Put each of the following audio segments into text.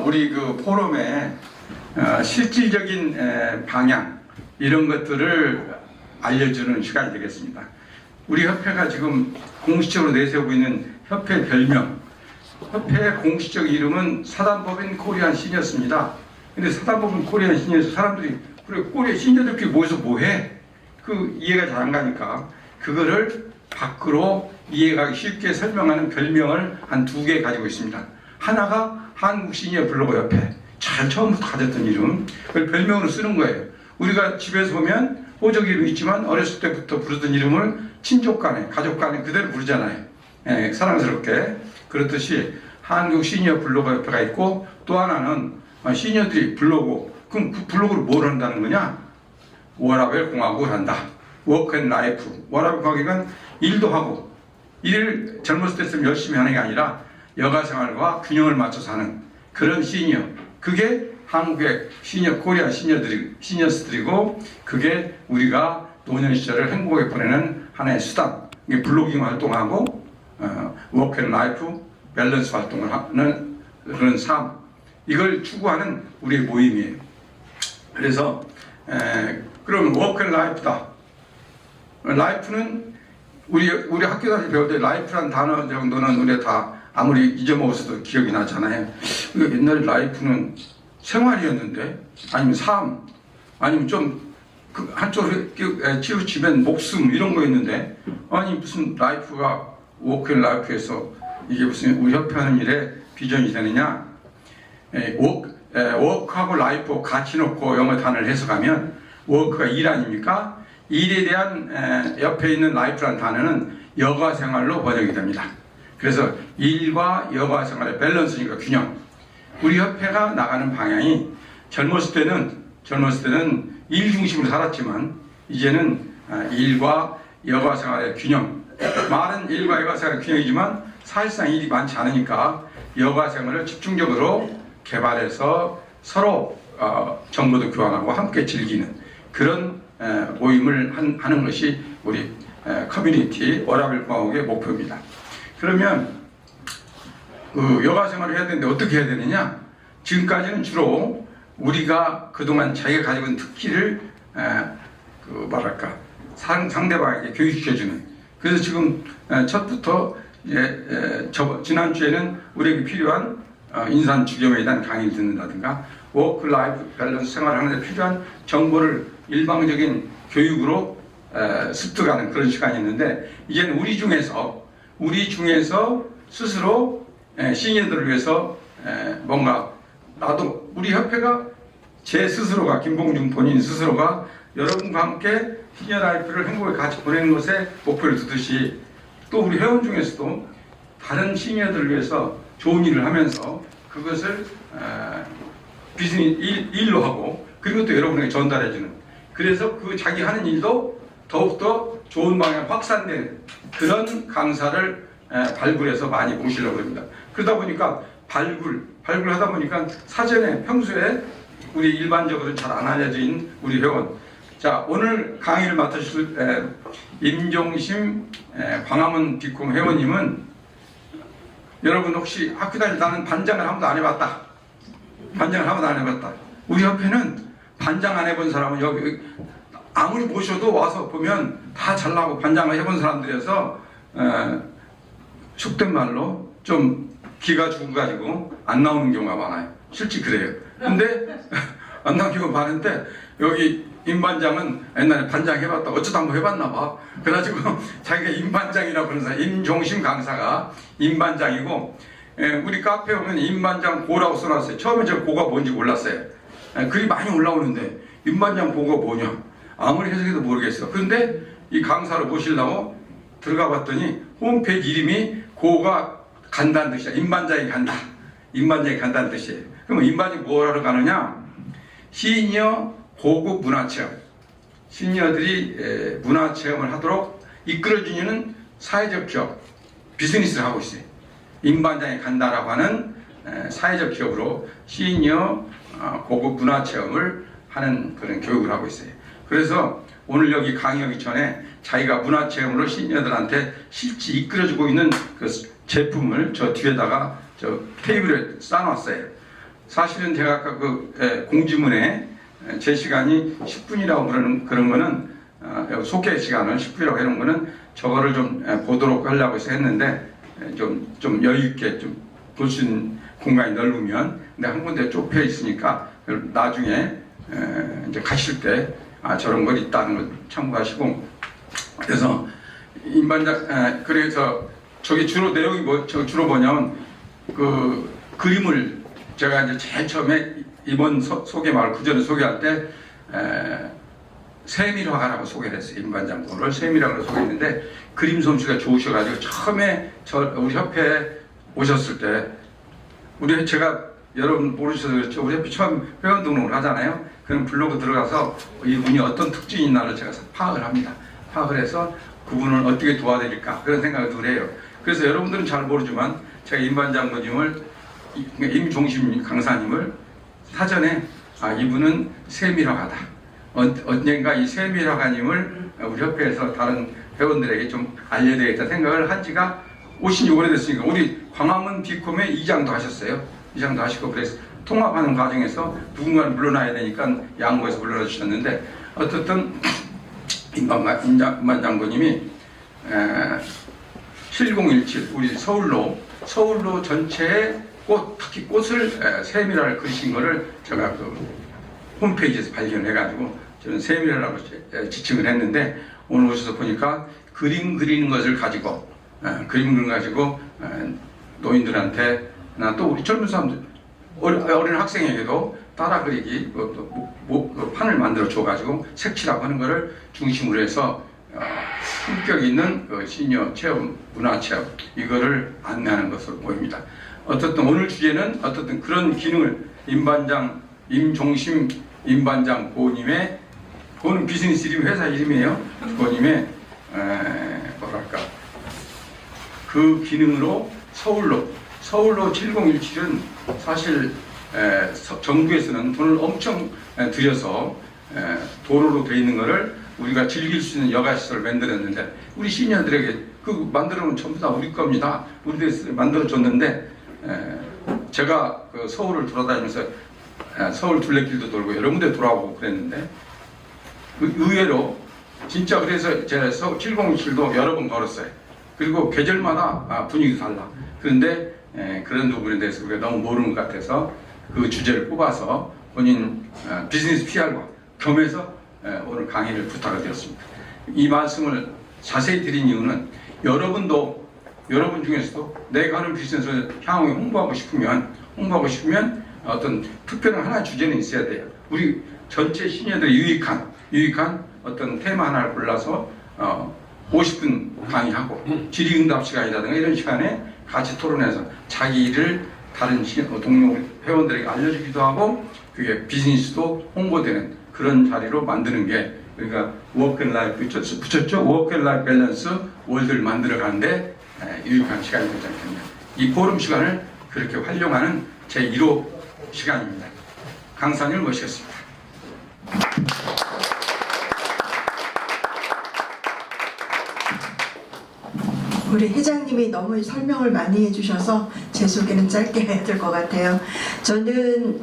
우리 그 포럼의 실질적인 방향 이런 것들을 알려주는 시간이 되겠습니다. 우리 협회가 지금 공식적으로 내세우고 있는 협회 별명, 협회의 공식적 이름은 사단법인 코리안 시니어스입니다. 근데 사단법인 코리안 시니어스 사람들이 그래 코리안 시니어들끼리 모여서 뭐해? 그 이해가 잘 안 가니까 그거를 밖으로 이해가기 쉽게 설명하는 별명을 한 2개 가지고 있습니다. 하나가 한국 시니어 블로거 협회, 잘 처음부터 가졌던 이름, 그걸 별명으로 쓰는 거예요. 우리가 집에서 보면 호적 이름 있지만 어렸을 때부터 부르던 이름을 친족 간에, 가족 간에 그대로 부르잖아요. 사랑스럽게. 그렇듯이 한국 시니어 블로거 협회가 있고, 또 하나는 시니어들이 블로그, 그럼 그 블로그를 뭘 한다는 거냐? 워라밸 공학을 한다. 워크 앤 라이프. 워라밸 공학은 일도 하고, 일을 젊었을 때쯤 열심히 하는 게 아니라 여가 생활과 균형을 맞춰서 하는 그런 시니어. 그게 한국의 시니어, 코리아 시니어스들이고, 그게 우리가 노년 시절을 행복하게 보내는 하나의 수단. 이게 블로깅 활동하고, 워크 앤 라이프, 밸런스 활동을 하는 그런 삶. 이걸 추구하는 우리의 모임이에요. 그래서, 그럼 워크 앤 라이프다. 라이프는 우리 학교 다닐 배울 때 라이프란 단어 정도는 우리가 다 아무리 잊어먹었어도 기억이 나잖아요. 옛날에 라이프는 생활이었는데, 아니면 삶, 아니면 좀 그 한쪽으로 치우치면 목숨 이런 거였는데, 아니 무슨 라이프가 워크 앤 라이프에서 이게 무슨 우리 협회 하는 일에 비전이 되느냐? 워크하고 라이프 같이 놓고 영어 단어를 해석하면 워크가 일 아닙니까? 일에 대한 옆에 있는 라이프라는 단어는 여가 생활로 번역이 됩니다. 그래서 일과 여가 생활의 밸런스니까 균형. 우리 협회가 나가는 방향이 젊었을 때는 일 중심으로 살았지만 이제는 일과 여가 생활의 균형. 말은 일과 여가 생활의 균형이지만 사실상 일이 많지 않으니까 여가 생활을 집중적으로 개발해서 서로 정보도 교환하고 함께 즐기는 그런 모임을 하는 것이 우리 커뮤니티 워라밸 공학의 목표입니다. 그러면 그 여가 생활을 해야 되는데 어떻게 해야 되느냐? 지금까지는 주로 우리가 그동안 자기가 가지고 있는 특기를 상대방에게 교육시켜주는. 그래서 지금 첫부터 지난주에는 우리에게 필요한 인산 주경에 대한 강의를 듣는다든가 워크 라이프 밸런스 생활을 하는 데 필요한 정보를 일방적인 교육으로 습득하는 그런 시간이 있는데, 이제는 우리 중에서 스스로 시니어들을 위해서 뭔가 나도 우리 협회가 제 스스로가 김봉준 본인 스스로가 여러분과 함께 시니어 라이프를 행복하게 같이 보내는 것에 목표를 두듯이 또 우리 회원 중에서도 다른 시니어들을 위해서 좋은 일을 하면서 그것을 비즈니스 일로 하고, 그리고 또 여러분에게 전달해주는, 그래서 그 자기 하는 일도 더욱더 좋은 방향 확산되는 그런 강사를 발굴해서 많이 모시려고 합니다. 그러다 보니까 발굴하다 보니까 사전에 평소에 우리 일반적으로 잘 안 알려진 우리 회원, 자 오늘 강의를 맡으실 임종심 광화문 비콩 회원님은, 여러분 혹시 학교 다닐 때 나는 반장을 한 번도 안 해봤다. 반장을 한 번도 안 해봤다. 우리 협회는 반장 안 해본 사람은 여기 아무리 모셔도 와서 보면 다 잘나고 반장을 해본 사람들이어서 속된 말로 좀 기가 죽어가지고 안 나오는 경우가 많아요. 실제 그래요. 근데 안 나오는 경우가 많은데 여기 임반장은 옛날에 반장 해봤다. 어쩌다 한번 해봤나 봐. 그래가지고 자기가 임반장이라고 그러는 사람, 임종심 강사가 임반장이고, 우리 카페 오면 임반장 고라고 써놨어요. 처음에 제가 고가 뭔지 몰랐어요. 글이 많이 올라오는데 임반장 고가 뭐냐? 아무리 해석해도 모르겠어. 그런데 이 강사를 모시려고 들어가 봤더니 홈페이지 이름이 고가 간다는 뜻이야. 임반장이 간다. 임반장이 간다는 뜻이에요. 그러면 임반장이 뭘 하러 가느냐? 시니어 고급 문화체험. 시니어들이 문화체험을 하도록 이끌어주는 사회적 기업, 비즈니스를 하고 있어요. 임반장이 간다라고 하는 사회적 기업으로 시니어 고급 문화체험을 하는 그런 교육을 하고 있어요. 그래서 오늘 여기 강의하기 전에 자기가 문화체험으로 시니어들한테 실제 이끌어주고 있는 그 제품을 저 뒤에다가 저 테이블에 쌓아놨어요. 사실은 제가 아까 그 공지문에 제 시간이 10분이라고 그런 거는 소개 시간을 10분이라고 해놓은 거는 저거를 좀 보도록 하려고 해서 했는데 좀 여유 있게 좀 볼 수 있는 공간이 넓으면 근데 한 군데 좁혀 있으니까 나중에 이제 가실 때 저런 걸 있다는 걸 참고하시고 그래서 임반장 그래서 저기 주로 내용이 주로 뭐냐면 그 그림을 제가 이제 제일 처음에 이번 소개 말고 그 전에 소개할 때 세밀화가라고 소개를 했어요. 임반장 거를 세밀화가로 소개했는데 그림 솜씨가 좋으셔가지고 처음에 우리 협회에 오셨을 때 제가 여러분 모르셔서 그렇죠. 우리 협회 처음 회원 등록을 하잖아요. 그럼 블로그 들어가서 이분이 어떤 특징이 있나를 제가 파악을 합니다. 파악을 해서 그분을 어떻게 도와드릴까 그런 생각을 늘 해요. 그래서 여러분들은 잘 모르지만 제가 임반장님을 임종심 강사님을 사전에 이분은 세밀화가다. 언젠가 이 세밀화가님을 우리 협회에서 다른 회원들에게 좀 알려야 되겠다 생각을 한 지가 오신 지 오래됐으니까 우리 광화문 비콤에 이장도 하셨어요. 이장도 하시고 그래서 통합하는 과정에서 누군가는 물러나야 되니까 양보해서 물러나 주셨는데 어쨌든 임반장님이 7017 우리 서울로 전체에 특히 꽃을 세밀화를 그리신 거를 제가 그 홈페이지에서 발견해가지고 저는 세밀화라고 지칭을 했는데 오늘 오셔서 보니까 그림 그리는 것을 가지고 노인들한테 또 우리 젊은 사람들 어린 학생에게도 따라 그리기 판을 만들어 줘가지고 색칠하고 하는 거를 중심으로 해서 품격 있는 시니어 체험, 문화 체험 이거를 안내하는 것으로 보입니다. 어쨌든 오늘 주제는 어쨌든 그런 기능을 임종심 임반장 고님의 고는 비즈니스 이름 회사 이름이에요. 고님의 뭐랄까 그 기능으로 서울로 7017은 사실 정부에서는 돈을 엄청 들여서 도로로 돼 있는 거를 우리가 즐길 수 있는 여가시설을 만들었는데 우리 시니어들에게 그 만들어놓은 전부 다 우리 겁니다. 우리들 만들어줬는데 제가 그 서울을 돌아다니면서 서울 둘레길도 돌고 여러 군데 돌아오고 그랬는데 의외로 진짜 그래서 제가 707도 여러 번 걸었어요. 그리고 계절마다 분위기가 달라. 그런데 그런 부분에 대해서 우리가 너무 모르는 것 같아서 그 주제를 뽑아서 본인 비즈니스 PR과 겸해서 오늘 강의를 부탁을 드렸습니다. 이 말씀을 자세히 드린 이유는 여러분 중에서도 내가 하는 비즈니스를 향후에 홍보하고 싶으면 어떤 특별한 하나의 주제는 있어야 돼요. 우리 전체 시니어들이 유익한 어떤 테마 하나를 골라서 50분 강의하고 질의응답 시간이라든가 이런 시간에 같이 토론해서 자기 일을 다른 동료 회원들에게 알려주기도 하고 그게 비즈니스도 홍보되는 그런 자리로 만드는 게 그러니까 워크앤라이프 붙였죠. 워크앤라이프 밸런스 월드를 만들어가는데 유익한 시간이 되지 않겠냐. 이 포럼 시간을 그렇게 활용하는 제 1호 시간입니다. 강사님을 모시겠습니다. 우리 회장님이 너무 설명을 많이 해주셔서 제 소개는 짧게 해야 될 것 같아요. 저는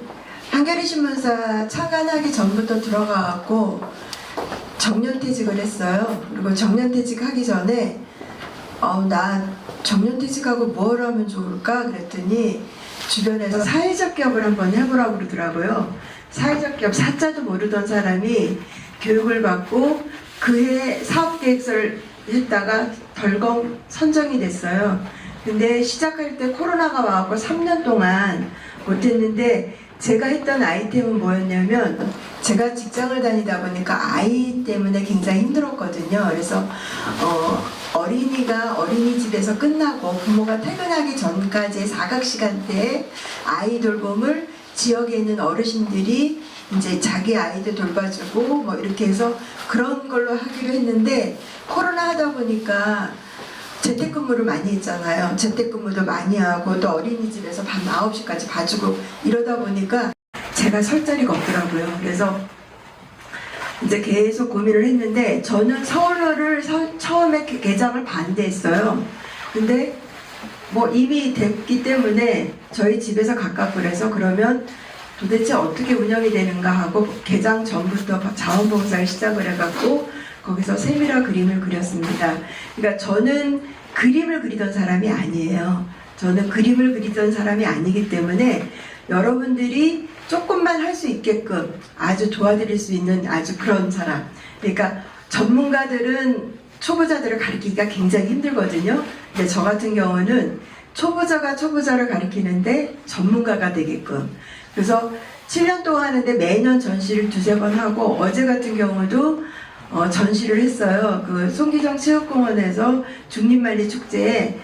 한겨레신문사 창간하기 전부터 들어가갖고 정년퇴직을 했어요. 그리고 정년퇴직하기 전에 나 정년퇴직하고 뭘 하면 좋을까 그랬더니 주변에서 사회적 기업을 한번 해보라고 그러더라고요. 사회적 기업 사자도 모르던 사람이 교육을 받고 그해 사업계획서를 했다가 덜컹 선정이 됐어요. 근데 시작할 때 코로나가 와갖고 3년 동안 못했는데 제가 했던 아이템은 뭐였냐면 제가 직장을 다니다 보니까 아이 때문에 굉장히 힘들었거든요. 그래서 어린이가 어린이집에서 끝나고 부모가 퇴근하기 전까지의 사각시간대에 아이 돌봄을 지역에 있는 어르신들이 이제 자기 아이들 돌봐주고 뭐 이렇게 해서 그런 걸로 하기로 했는데 코로나 하다 보니까 재택근무를 많이 했잖아요. 재택근무도 많이 하고 또 어린이집에서 밤 9시까지 봐주고 이러다 보니까 제가 설 자리가 없더라고요. 그래서 이제 계속 고민을 했는데 저는 서울로를 처음에 개장을 반대했어요. 근데 뭐 이미 됐기 때문에 저희 집에서 가깝고 그래서 그러면 도대체 어떻게 운영이 되는가 하고 개장 전부터 자원봉사를 시작을 해갖고 거기서 세밀한 그림을 그렸습니다. 그러니까 저는 그림을 그리던 사람이 아니에요. 저는 그림을 그리던 사람이 아니기 때문에 여러분들이 조금만 할 수 있게끔 아주 도와드릴 수 있는 아주 그런 사람. 그러니까 전문가들은 초보자들을 가르치기가 굉장히 힘들거든요. 근데 저 같은 경우는 초보자가 초보자를 가르치는데 전문가가 되게끔. 그래서 7년 동안 하는데 매년 전시를 2-3번 하고 어제 같은 경우도 전시를 했어요. 그 송기정 체육공원에서 중립만리 축제에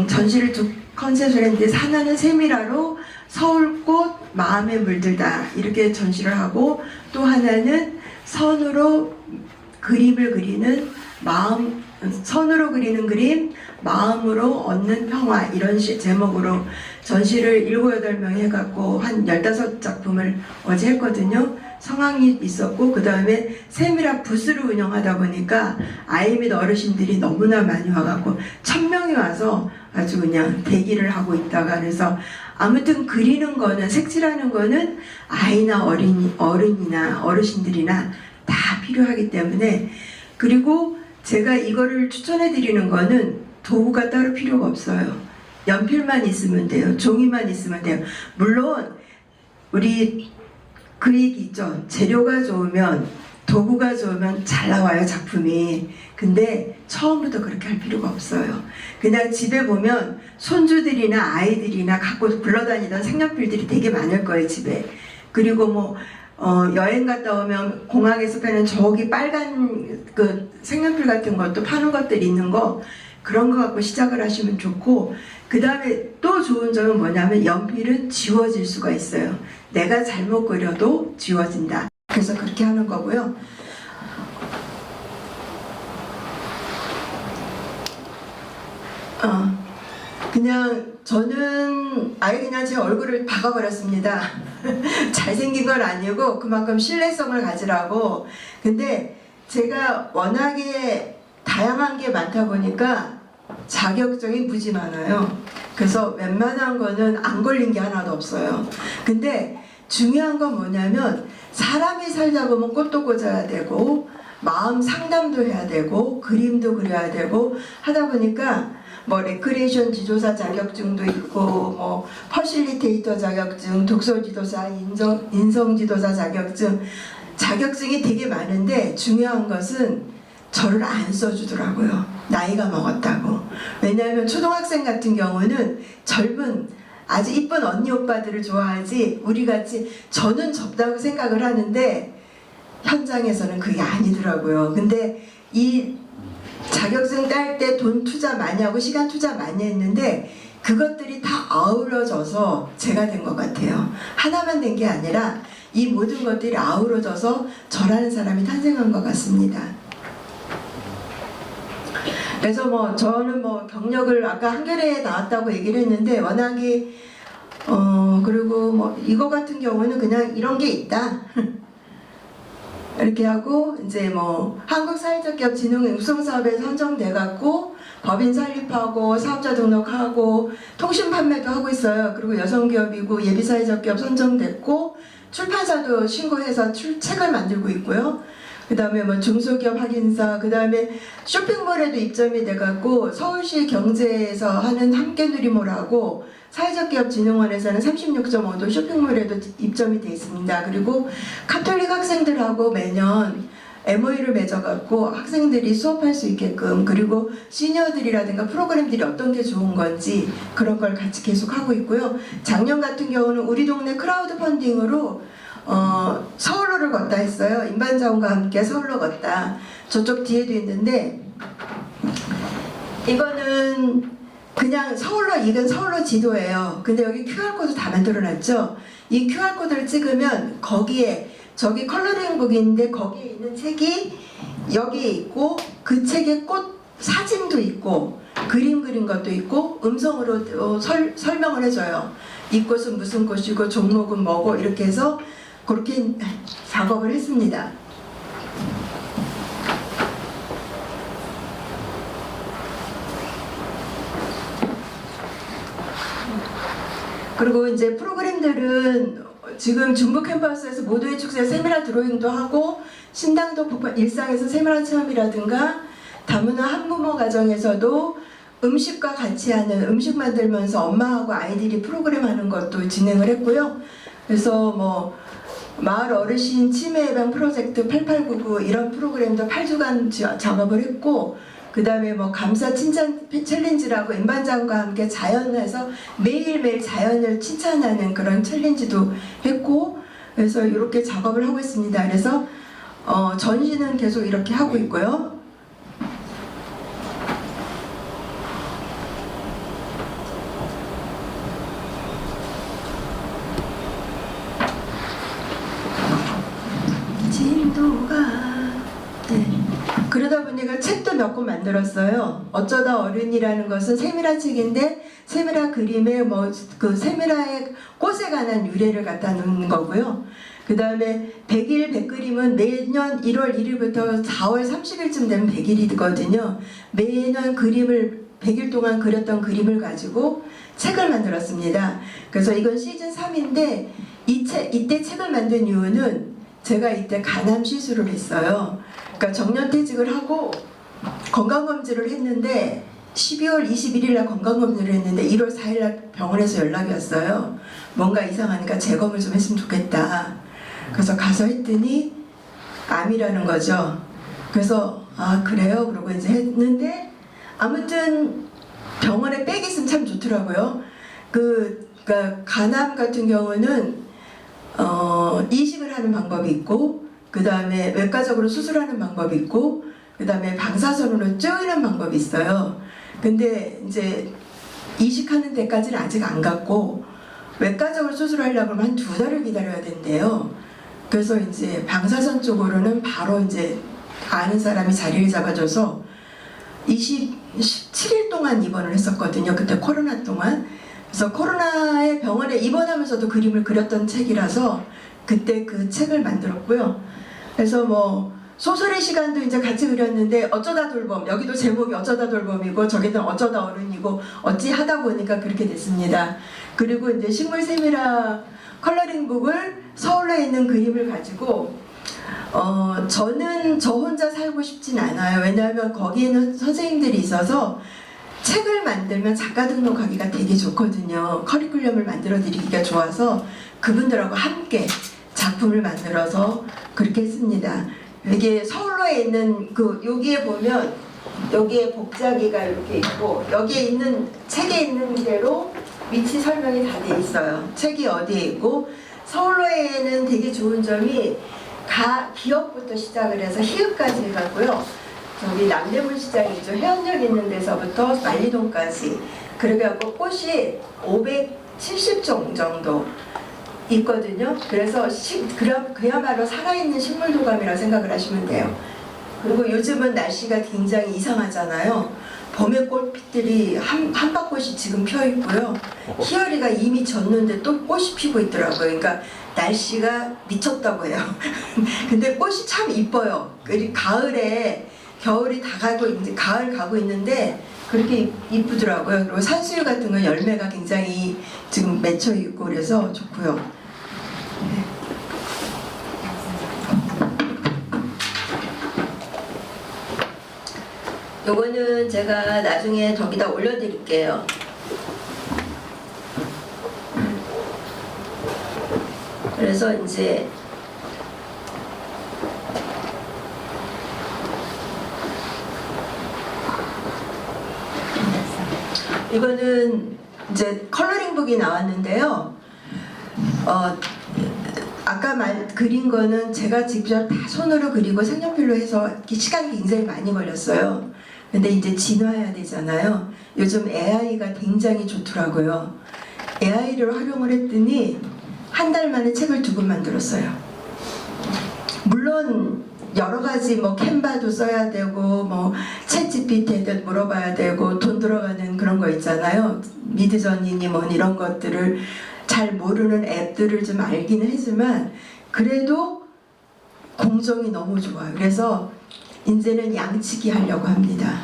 전시를 두 컨셉을 했는데 하나는 세미라로 서울꽃 마음에 물들다 이렇게 전시를 하고 또 하나는 선으로 그림을 그리는 선으로 그리는 그림 마음으로 얻는 평화 이런 제목으로 전시를 7, 8명 해갖고 한 15작품을 어제 했거든요. 성황이 있었고 그 다음에 세미라 부스를 운영하다 보니까 아이 및 어르신들이 너무나 많이 와갖고 1000명이 와서 아주 그냥 대기를 하고 있다가 그래서 아무튼 그리는 거는 색칠하는 거는 아이나 어른이나 어르신들이나 다 필요하기 때문에 그리고 제가 이거를 추천해 드리는 거는 도구가 따로 필요가 없어요. 연필만 있으면 돼요. 종이만 있으면 돼요. 물론 우리 그 얘기 있죠. 재료가 좋으면 도구가 좋으면 잘 나와요 작품이. 근데 처음부터 그렇게 할 필요가 없어요. 그냥 집에 보면 손주들이나 아이들이나 갖고 굴러다니던 색연필들이 되게 많을 거예요 집에. 그리고 뭐 여행 갔다 오면 공항에서 파는 저기 빨간 그 색연필 같은 것도 파는 것들이 있는 거 그런 거 갖고 시작을 하시면 좋고 그 다음에 또 좋은 점은 뭐냐면 연필은 지워질 수가 있어요. 내가 잘못 그려도 지워진다. 그래서 그렇게 하는 거고요. 그냥 저는 아예 그냥 제 얼굴을 박아버렸습니다. 잘생긴 건 아니고 그만큼 신뢰성을 가지라고. 근데 제가 워낙에 다양한 게 많다 보니까 자격증이 무지 많아요. 그래서 웬만한 거는 안 걸린 게 하나도 없어요. 근데 중요한 건 뭐냐면 사람이 살다 보면 꽃도 꽂아야 되고 마음 상담도 해야 되고 그림도 그려야 되고 하다 보니까 뭐 레크리에이션 지도사 자격증도 있고 뭐 퍼실리테이터 자격증, 독서 지도사, 인성 지도사 자격증이 되게 많은데 중요한 것은 저를 안 써주더라고요. 나이가 먹었다고. 왜냐하면 초등학생 같은 경우는 젊은 아주 이쁜 언니 오빠들을 좋아하지 우리같이 저는 접다고 생각을 하는데 현장에서는 그게 아니더라고요. 근데 이 자격증 딸 때 돈 투자 많이 하고 시간 투자 많이 했는데 그것들이 다 아우러져서 제가 된 것 같아요. 하나만 된 게 아니라 이 모든 것들이 아우러져서 저라는 사람이 탄생한 것 같습니다. 그래서 뭐 저는 뭐 경력을 아까 한겨레에 나왔다고 얘기를 했는데 워낙에 그리고 뭐 이거 같은 경우는 그냥 이런 게 있다 이렇게 하고 이제 뭐 한국사회적기업진흥회 우수사업에 선정돼 갖고 법인 설립하고 사업자 등록하고 통신 판매도 하고 있어요. 그리고 여성기업이고 예비사회적기업 선정됐고 출판사도 신고해서 책을 만들고 있고요. 그 다음에 뭐 중소기업 확인사, 그 다음에 쇼핑몰에도 입점이 돼갖고 서울시 경제에서 하는 함께누리몰하고 사회적기업진흥원에서는 36.5도 쇼핑몰에도 입점이 돼 있습니다. 그리고 카톨릭 학생들하고 매년 MOU를 맺어갖고 학생들이 수업할 수 있게끔 그리고 시니어들이라든가 프로그램들이 어떤 게 좋은 건지 그런 걸 같이 계속 하고 있고요. 작년 같은 경우는 우리 동네 크라우드 펀딩으로 서울로를 걷다 했어요. 인반자원과 함께 서울로 걷다. 저쪽 뒤에도 있는데 이거는 그냥 이건 서울로 지도예요. 근데 여기 QR코드 다 만들어놨죠. 이 QR코드를 찍으면 거기에 저기 컬러링북인데 거기에 있는 책이 여기에 있고 그 책에 꽃 사진도 있고 그림 그린 것도 있고 음성으로 설명을 해줘요. 이 꽃은 무슨 꽃이고 종목은 뭐고 이렇게 해서 그렇게 작업을 했습니다. 그리고 이제 프로그램들은 지금 중부 캠퍼스에서 모두의 축제 세미나 드로잉도 하고 신당도 일상에서 세미나 체험이라든가 다문화 한부모 가정에서도 음식과 같이 하는 음식 만들면서 엄마하고 아이들이 프로그램 하는 것도 진행을 했고요. 그래서 뭐 마을 어르신 치매 예방 프로젝트 8899 이런 프로그램도 8주간 작업을 했고, 그 다음에 뭐 감사 칭찬 챌린지라고 임반장과 함께 자연에서 매일매일 자연을 칭찬하는 그런 챌린지도 했고, 그래서 이렇게 작업을 하고 있습니다. 그래서 전시는 계속 이렇게 하고 있고요. 네. 그러다 보니까 책도 몇 권 만들었어요. 어쩌다 어른이라는 것은 세미라 책인데 세미라 그림에 뭐 그 세미라의 꽃에 관한 유래를 갖다 놓는 거고요. 그 다음에 100일 100그림은 매년 1월 1일부터 4월 30일쯤 되면 100일이거든요. 매년 그림을 100일 동안 그렸던 그림을 가지고 책을 만들었습니다. 그래서 이건 시즌 3인데 이때 책을 만든 이유는 제가 이때 간암 시술을 했어요. 그러니까 정년퇴직을 하고 건강검진을 했는데 12월 21일 날 건강검진을 했는데 1월 4일 날 병원에서 연락이 왔어요. 뭔가 이상하니까 재검을 좀 했으면 좋겠다. 그래서 가서 했더니 암이라는 거죠. 그래서 아 그래요? 그러고 이제 했는데 아무튼 병원에 빽이 있으면 참 좋더라고요. 그러니까 간암 같은 경우는 이식을 하는 방법이 있고, 그 다음에 외과적으로 수술하는 방법이 있고, 그 다음에 방사선으로 쬐는 방법이 있어요. 근데 이제 이식하는 데까지는 아직 안 갔고, 외과적으로 수술하려고 하면 한 2달을 기다려야 된대요. 그래서 이제 방사선 쪽으로는 바로 이제 아는 사람이 자리를 잡아줘서 27일 동안 입원을 했었거든요. 그때 코로나 동안. 그래서 코로나에 병원에 입원하면서도 그림을 그렸던 책이라서 그때 그 책을 만들었고요. 그래서 뭐 소설의 시간도 이제 같이 그렸는데 어쩌다 돌봄, 여기도 제목이 어쩌다 돌봄이고 저기는 어쩌다 어른이고 어찌 하다 보니까 그렇게 됐습니다. 그리고 이제 식물 세미라 컬러링북을 서울에 있는 그림을 가지고 저는 저 혼자 살고 싶진 않아요. 왜냐하면 거기에는 선생님들이 있어서 책을 만들면 작가 등록하기가 되게 좋거든요. 커리큘럼을 만들어 드리기가 좋아서 그분들하고 함께 작품을 만들어서 그렇게 했습니다. 이게 서울로에 있는 여기에 보면 여기에 복자기가 이렇게 있고 여기에 있는 책에 있는 대로 위치 설명이 다 돼 있어요. 책이 어디에 있고 서울로에는 되게 좋은 점이 기역부터 시작을 해서 희읍까지 해가고요. 저기 남대문 시장이죠. 해안역 있는 데서부터 만리동까지 그래갖고 꽃이 570종 정도 있거든요. 그래서 그야말로 살아있는 식물도감이라고 생각을 하시면 돼요. 그리고 요즘은 날씨가 굉장히 이상하잖아요. 봄의 꽃들이 한박꽃이 지금 펴 있고요. 희열이가 이미 졌는데 또 꽃이 피고 있더라고요. 그러니까 날씨가 미쳤다고 해요. 근데 꽃이 참 이뻐요. 그리고 가을에 겨울이 다 가고 이제 가을 가고 있는데 그렇게 이쁘더라고요. 그리고 산수유 같은 건 열매가 굉장히 지금 맺혀 있고 그래서 좋고요. 네. 요거는 제가 나중에 저기다 올려드릴게요. 그래서 이제 이거는 이제 컬러링북이 나왔는데요. 아까 그린 거는 제가 직접 다 손으로 그리고 색연필로 해서 시간이 굉장히 많이 걸렸어요. 근데 이제 진화해야 되잖아요. 요즘 AI가 굉장히 좋더라고요. AI를 활용을 했더니 한 달 만에 책을 2권 만들었어요. 물론 여러 가지 뭐 캔바도 써야 되고 뭐 챗GPT한테 물어봐야 되고 돈 들어가는 그런 거 있잖아요. 미드저니니 뭐 이런 것들을 잘 모르는 앱들을 좀 알기는 하지만 그래도 공정이 너무 좋아요. 그래서 이제는 양치기 하려고 합니다.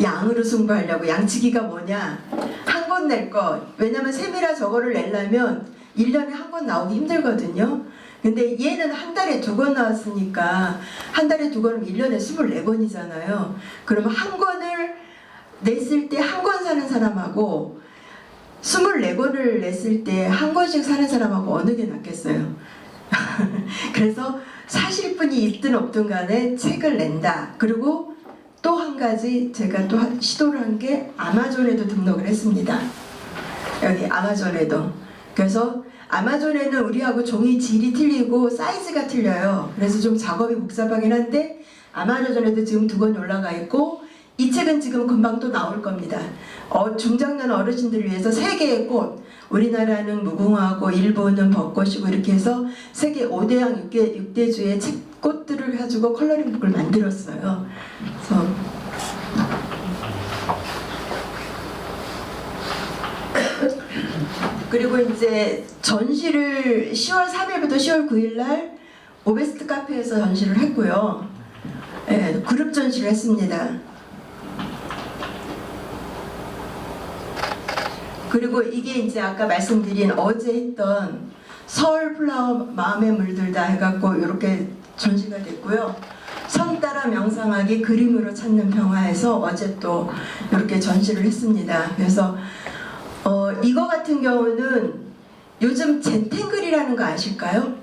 양으로 승부하려고. 양치기가 뭐냐? 한 권 권 낼 거. 왜냐면 세미라 저거를 내려면 1년에 한 권 나오기 힘들거든요. 근데 얘는 한 달에 2권 나왔으니까 한 달에 2권이면 1년에 24권이잖아요. 그러면 한 권을 냈을 때 한 권 사는 사람하고 24권을 냈을 때 한 권씩 사는 사람하고 어느 게 낫겠어요? 그래서 사실 분이 있든 없든 간에 책을 낸다. 그리고 또 한 가지 제가 또 시도를 한 게 아마존에도 등록을 했습니다. 여기 아마존에도. 그래서 아마존에는 우리하고 종이 질이 틀리고 사이즈가 틀려요. 그래서 좀 작업이 복잡하긴 한데 아마존에도 지금 2권이 올라가 있고 이 책은 지금 금방 또 나올 겁니다. 중장년 어르신들을 위해서 세계의 꽃, 우리나라는 무궁화고 일본은 벚꽃이고 이렇게 해서 세계 5대양 6대주의 책 꽃들을 가지고 컬러링북을 만들었어요. 그래서 그리고 이제 전시를 10월 3일부터 10월 9일 날 오베스트 카페에서 전시를 했고요. 네, 그룹 전시를 했습니다. 그리고 이게 이제 아까 말씀드린 어제 했던 서울 플라워 마음에 물들다 해갖고 이렇게 전시가 됐고요. 선 따라 명상하기 그림으로 찾는 평화에서 어제 또 이렇게 전시를 했습니다. 그래서 이거 같은 경우는 요즘 젠탱글이라는 거 아실까요?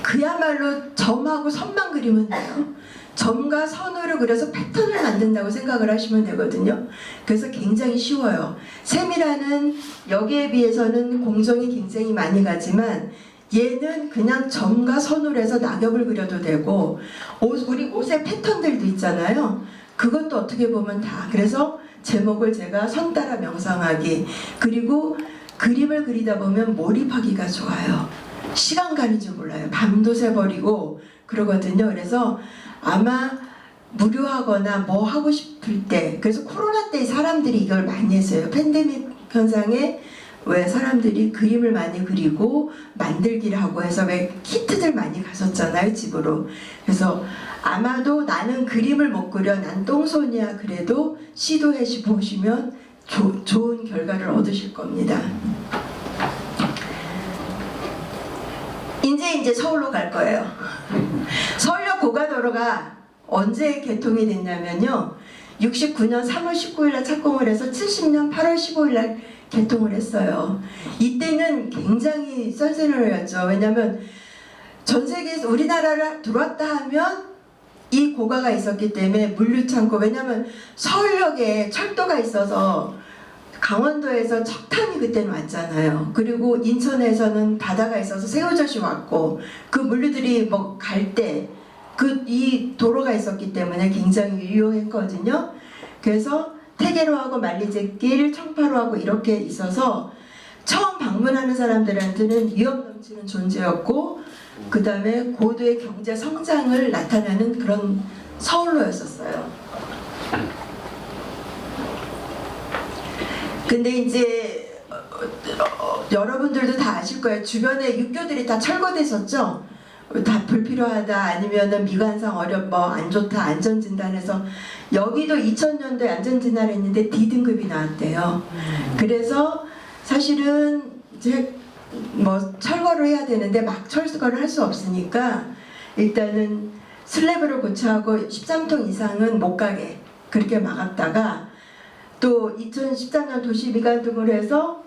그야말로 점하고 선만 그리면 돼요. 점과 선으로 그려서 패턴을 만든다고 생각을 하시면 되거든요. 그래서 굉장히 쉬워요. 세미라는 여기에 비해서는 공정이 굉장히 많이 가지만 얘는 그냥 점과 선으로 해서 낙엽을 그려도 되고 우리 옷의 패턴들도 있잖아요. 그것도 어떻게 보면 다. 그래서 제목을 제가 선 따라 명상하기. 그리고 그림을 그리다 보면 몰입하기가 좋아요. 시간 가는 줄 몰라요. 밤도 새버리고 그러거든요. 그래서 아마 무료하거나 뭐 하고 싶을 때, 그래서 코로나 때 사람들이 이걸 많이 했어요. 팬데믹 현상에 왜 사람들이 그림을 많이 그리고 만들기를 하고 해서 왜 키트들 많이 가셨잖아요, 집으로. 그래서 아마도 나는 그림을 못 그려, 난 똥손이야, 그래도 시도해 보시면 좋은 결과를 얻으실 겁니다. 이제 서울로 갈 거예요. 서울역 고가도로가 언제 개통이 됐냐면요. 69년 3월 19일 날 착공을 해서 70년 8월 15일 날 개통을 했어요. 이때는 굉장히 센세이션이었죠. 왜냐하면 전 세계에서 우리나라를 들어왔다 하면 이 고가가 있었기 때문에 물류창고, 왜냐하면 서울역에 철도가 있어서 강원도에서 척탄이 그때는 왔잖아요. 그리고 인천에서는 바다가 있어서 새우젓이 왔고 그 물류들이 뭐 갈 때 이 도로가 있었기 때문에 굉장히 유용했거든요. 그래서 태계로하고 만리제길, 청파로하고 이렇게 있어서 처음 방문하는 사람들한테는 위험 넘치는 존재였고 그 다음에 고도의 경제 성장을 나타내는 그런 서울로였었어요. 근데 이제 여러분들도 다 아실 거예요. 주변에 육교들이 다 철거됐었죠. 다 불필요하다, 아니면은 미관상 안 좋다, 안전진단해서 여기도 2000년도에 안전진단을 했는데 D등급이 나왔대요. 그래서 사실은 이제 철거를 해야 되는데 막 철거를 할 수 없으니까 일단은 슬래브를 고쳐하고 13톤 이상은 못 가게 그렇게 막았다가 또 2013년 도시미관 등으로 해서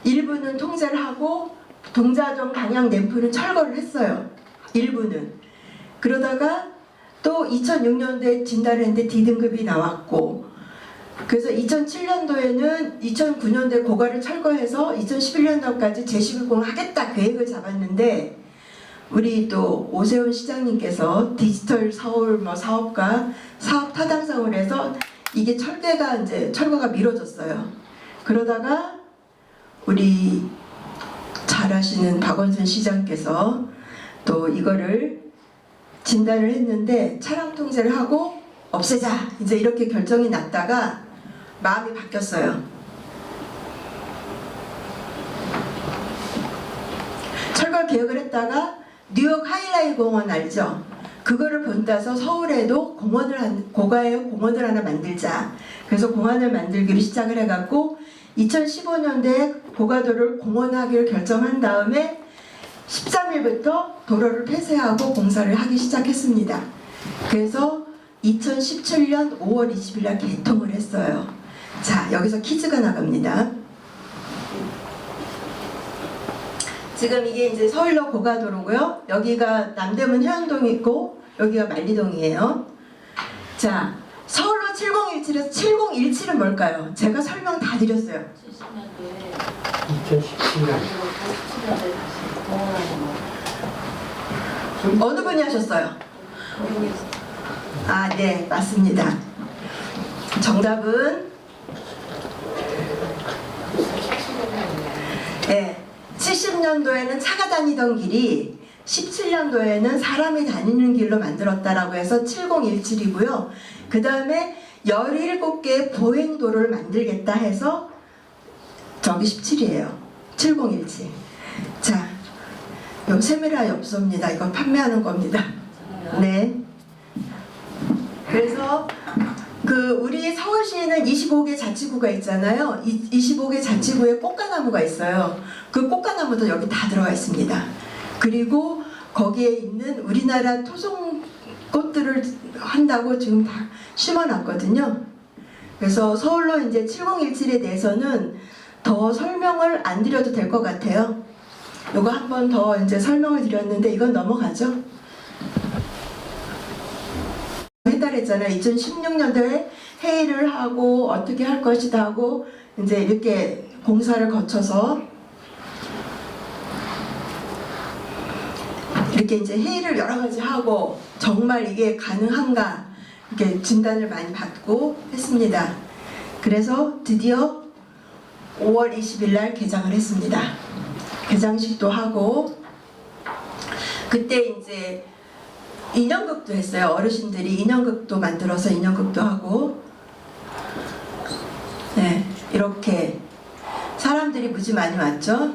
일부는 통제를 하고 동자동 방향 램프는 철거를 했어요. 일부는. 그러다가 또 2006년도에 진단을 했는데 D등급이 나왔고, 그래서 2007년도에는 2009년도에 고가를 철거해서 2011년도까지 제11공을 하겠다 계획을 잡았는데 우리 또 오세훈 시장님께서 디지털 서울 사업가 사업 타당성을 해서 이게 철거가 미뤄졌어요. 그러다가 우리 잘 아시는 박원순 시장께서 또 이거를 진단을 했는데 차량 통제를 하고 없애자 이제 이렇게 결정이 났다가 마음이 바뀌었어요. 철거 계획을 했다가 뉴욕 하일라이 공원 알죠? 그거를 본따서 서울에도 고가의 공원을 하나 만들자. 그래서 공원을 만들기로 시작을 해갖고 2015년도에 고가도를 공원하기로 결정한 다음에 13일부터 도로를 폐쇄하고 공사를 하기 시작했습니다. 그래서 2017년 5월 20일 날 개통을 했어요. 자, 여기서 퀴즈가 나갑니다. 지금 이게 이제 서울로 고가도로고요. 여기가 남대문 해운동이 있고 여기가 만리동이에요. 자, 서울로 7017에서 7017은 뭘까요? 제가 설명 다 드렸어요. 2017년 어느 분이 하셨어요? 아, 네, 맞습니다. 정답은 네, 70년도에는 차가 다니던 길이 17년도에는 사람이 다니는 길로 만들었다라고 해서 7017이고요. 그 다음에 17개의 보행도로를 만들겠다 해서 저기 17이에요. 7017. 자, 요 세미라 엽서입니다. 이거 판매하는 겁니다. 네. 그래서 우리 서울시에는 25개 자치구가 있잖아요. 25개 자치구에 꽃가나무가 있어요. 그 꽃가나무도 여기 다 들어가 있습니다. 그리고 거기에 있는 우리나라 토종 꽃들을 한다고 지금 다 심어놨거든요. 그래서 서울로 이제 7017에 대해서는 더 설명을 안 드려도 될 것 같아요. 요거 한 번 더 이제 설명을 드렸는데 이건 넘어가죠. 해달했잖아요. 2016년도에 회의를 하고 어떻게 할 것이다 하고 이제 이렇게 공사를 거쳐서 이렇게 이제 회의를 여러 가지 하고 정말 이게 가능한가 이렇게 진단을 많이 받고 했습니다. 그래서 드디어 5월 20일 날 개장을 했습니다. 개장식도 하고 그때 이제 인형극도 했어요. 어르신들이 인형극도 만들어서 인형극도 하고 네, 이렇게 사람들이 무지 많이 왔죠.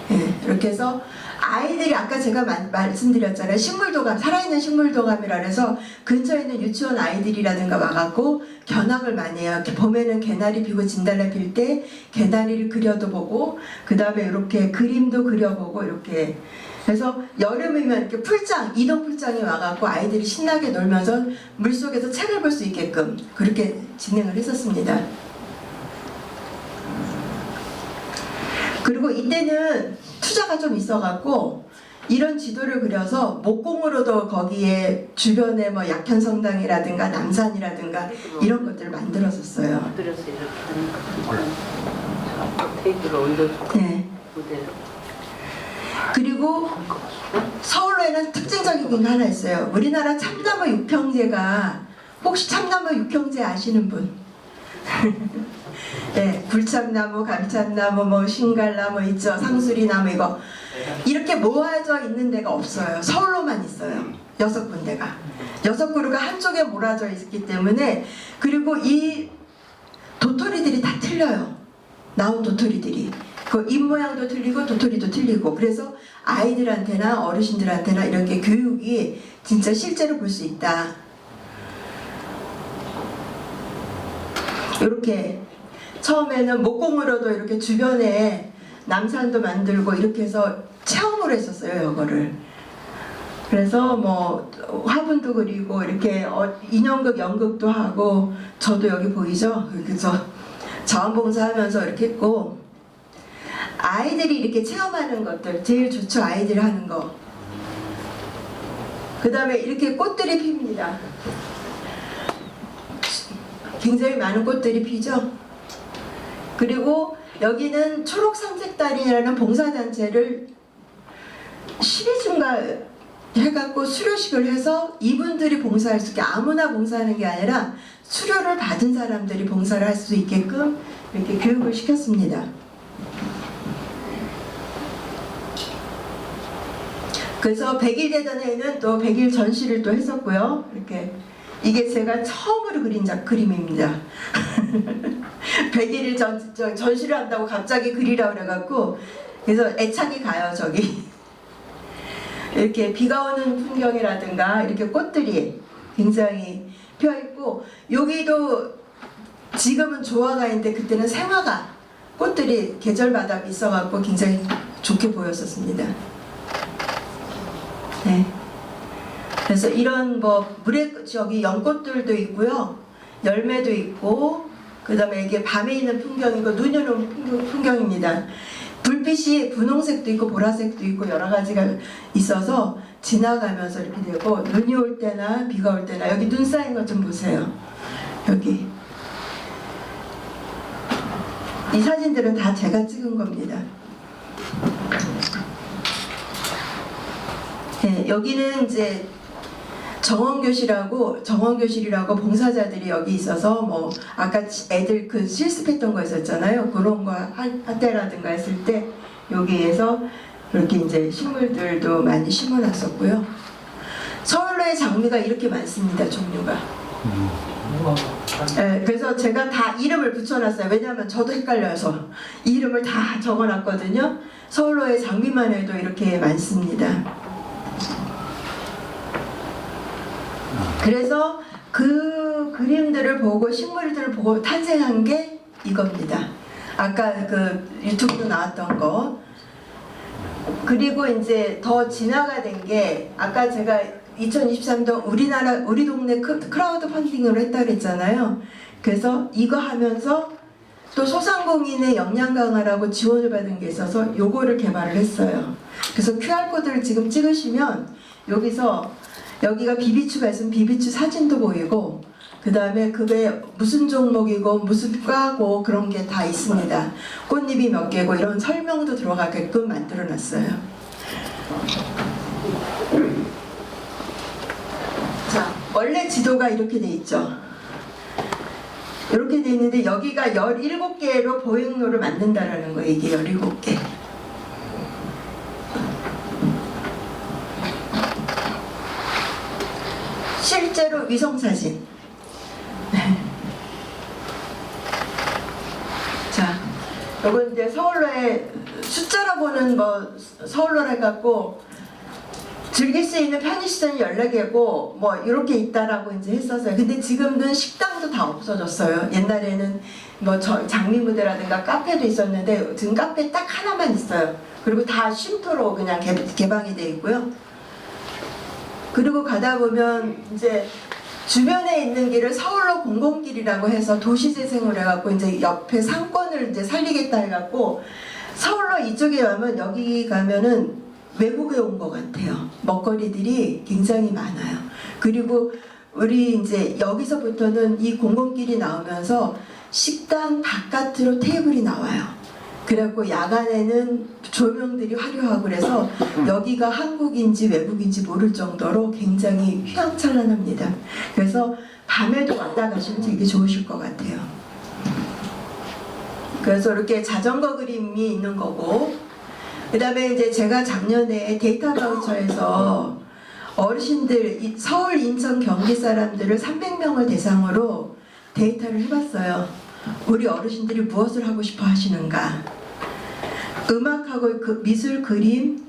네, 이렇게 해서 아이들이 아까 제가 말씀드렸잖아요. 식물도감, 살아있는 식물도감이라 해서 근처에 있는 유치원 아이들이라든가 와갖고 견학을 많이 해요. 봄에는 개나리 피고 진달래 필 때 개나리를 그려도 보고 그 다음에 이렇게 그림도 그려보고 이렇게 그래서 여름이면 이렇게 풀장, 이동 풀장이 와갖고 아이들이 신나게 놀면서 물속에서 책을 볼 수 있게끔 그렇게 진행을 했었습니다. 그리고 이때는 투자가 좀 있어갖고 이런 지도를 그려서 목공으로도 거기에 주변에 뭐 약현성당이라든가 남산이라든가 이런 것들을 만들었었어요. 만들어서 이렇게 하는 거. 테이프를 얹어주고 네. 무대로. 그리고 서울에는 특징적인 게 하나 있어요. 우리나라 참나무 육형제가 혹시 참나무 육형제 아시는 분? 네, 굴참나무, 감참나무, 뭐 신갈나무 있죠, 상수리나무 이거 이렇게 모아져 있는 데가 없어요. 서울로만 있어요. 6군데가 6그루가 한쪽에 몰아져 있기 때문에 그리고 이 도토리들이 다 틀려요. 나온 도토리들이 그 입 모양도 틀리고 도토리도 틀리고 그래서 아이들한테나 어르신들한테나 이렇게 교육이 진짜 실제로 볼 수 있다. 이렇게 처음에는 목공으로도 이렇게 주변에 남산도 만들고 이렇게 해서 체험으로 했었어요. 이거를. 그래서 뭐 화분도 그리고 이렇게 인형극 연극도 하고 저도 여기 보이죠? 그래서 자원봉사하면서 이렇게 했고 아이들이 이렇게 체험하는 것들 제일 좋죠. 아이들이 하는 거. 그 다음에 이렇게 꽃들이 핍니다. 굉장히 많은 꽃들이 피죠. 그리고 여기는 초록삼색달이라는 봉사단체를 12주인가 해갖고 수료식을 해서 이분들이 봉사할 수 있게 아무나 봉사하는 게 아니라 수료를 받은 사람들이 봉사를 할 수 있게끔 이렇게 교육을 시켰습니다. 그래서 100일 대전에는 또 100일 전시를 또 했었고요. 이렇게 이게 제가 처음으로 그린 그림입니다. 100일을 전시를 한다고 갑자기 그리라 그래갖고 그래서 애착이 가요. 저기 이렇게 비가 오는 풍경이라든가 이렇게 꽃들이 굉장히 펴있고 여기도 지금은 조화가 있는데 그때는 생화가 꽃들이 계절마다 있어갖고 굉장히 좋게 보였었습니다. 네. 그래서 이런 뭐 물에 저기 연꽃들도 있고요, 열매도 있고, 그다음에 이게 밤에 있는 풍경이고 눈이 오는 풍경입니다. 불빛이 분홍색도 있고 보라색도 있고 여러 가지가 있어서 지나가면서 이렇게 되고, 눈이 올 때나 비가 올 때나 여기 눈 쌓인 것 좀 보세요. 여기 이 사진들은 다 제가 찍은 겁니다. 네, 여기는 이제 정원교실이라고 봉사자들이 여기 있어서 뭐 아까 애들 그 실습했던 거 있었잖아요. 그런 거 할 때라든가 했을 때 여기에서 이렇게 이제 식물들도 많이 심어놨었고요. 서울로의 장미가 이렇게 많습니다. 종류가. 네, 그래서 제가 다 이름을 붙여놨어요. 왜냐하면 저도 헷갈려서 이름을 다 적어놨거든요. 서울로의 장미만 해도 이렇게 많습니다. 그래서 그 그림들을 보고 식물들을 보고 탄생한 게 이겁니다. 아까 그 유튜브도 나왔던 거. 그리고 이제 더 진화가 된 게 아까 제가 2023년 우리 동네 크라우드 펀딩으로 했다 그랬잖아요. 그래서 이거 하면서 또 소상공인의 역량 강화라고 지원을 받은 게 있어서 요거를 개발을 했어요. 그래서 QR코드를 지금 찍으시면 여기가 비비추가 있으면 비비추 사진도 보이고, 그 다음에 그게 무슨 종목이고 무슨 과고 그런 게 다 있습니다. 꽃잎이 몇 개고 이런 설명도 들어가게끔 만들어 놨어요. 자, 원래 지도가 이렇게 돼 있죠. 이렇게 돼 있는데 여기가 17개로 보행로를 만든다라는 거예요. 이게 17개. 실제로 위성사진. 자, 요건 이제 서울로의 숫자로 보는 뭐 서울로 해갖고 즐길 수 있는 편의시설이 14개고 뭐 이렇게 있다라고 이제 했었어요. 근데 지금은 식당도 다 없어졌어요. 옛날에는 뭐 장미무대라든가 카페도 있었는데 지금 카페 딱 하나만 있어요. 그리고 다 쉼터로 그냥 개방이 돼 있고요. 그리고 가다 보면 이제 주변에 있는 길을 서울로 공공길이라고 해서 도시재생을 해갖고 이제 옆에 상권을 이제 살리겠다 해갖고 서울로 이쪽에 가면 여기 가면은 외국에 온 것 같아요. 먹거리들이 굉장히 많아요. 그리고 우리 이제 여기서부터는 이 공공길이 나오면서 식당 바깥으로 테이블이 나와요. 그래갖고 야간에는 조명들이 화려하고 그래서 여기가 한국인지 외국인지 모를 정도로 굉장히 휘황찬란합니다. 그래서 밤에도 왔다 가시면 되게 좋으실 것 같아요. 그래서 이렇게 자전거 그림이 있는 거고, 그 다음에 이제 제가 작년에 데이터 바우처에서 어르신들 서울, 인천, 경기 사람들을 300명을 대상으로 데이터를 해봤어요. 우리 어르신들이 무엇을 하고 싶어 하시는가. 음악하고 미술, 그림,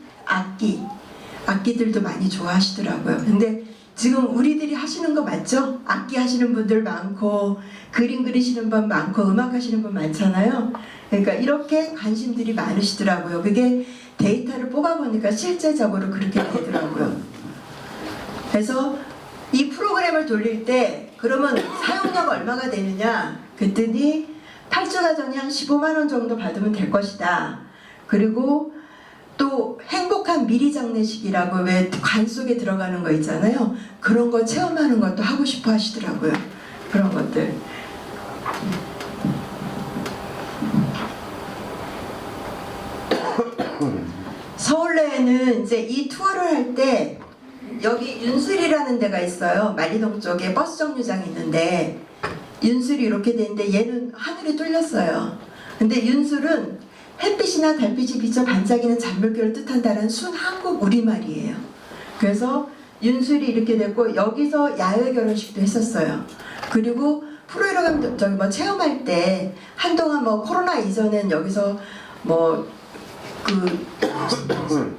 악기들도 많이 좋아하시더라고요. 근데 지금 우리들이 하시는 거 맞죠? 악기 하시는 분들 많고 그림 그리시는 분 많고 음악 하시는 분 많잖아요. 그러니까 이렇게 관심들이 많으시더라고요. 그게 데이터를 뽑아보니까 실제적으로 그렇게 되더라고요. 그래서 이 프로그램을 돌릴 때 그러면 사용료가 얼마가 되느냐 그랬더니 8주 가정이 한 15만 원 정도 받으면 될 것이다. 그리고 또 행복한 미리 장례식이라고 왜 관 속에 들어가는 거 있잖아요. 그런 거 체험하는 것도 하고 싶어 하시더라고요. 그런 것들. 서울내에는 이제 이 투어를 할 때 여기 윤술이라는 데가 있어요. 만리동 쪽에 버스 정류장이 있는데 윤술이 이렇게 돼 있는데 얘는 하늘이 뚫렸어요. 근데 윤술은 햇빛이나 달빛이 비쳐 반짝이는 잔물결을 뜻한다는 순 한국 우리말이에요. 그래서 윤술이 이렇게 됐고 여기서 야외 결혼식도 했었어요. 그리고 프로그램 저기 뭐 체험할 때 한동안 뭐 코로나 이전엔 여기서 뭐 그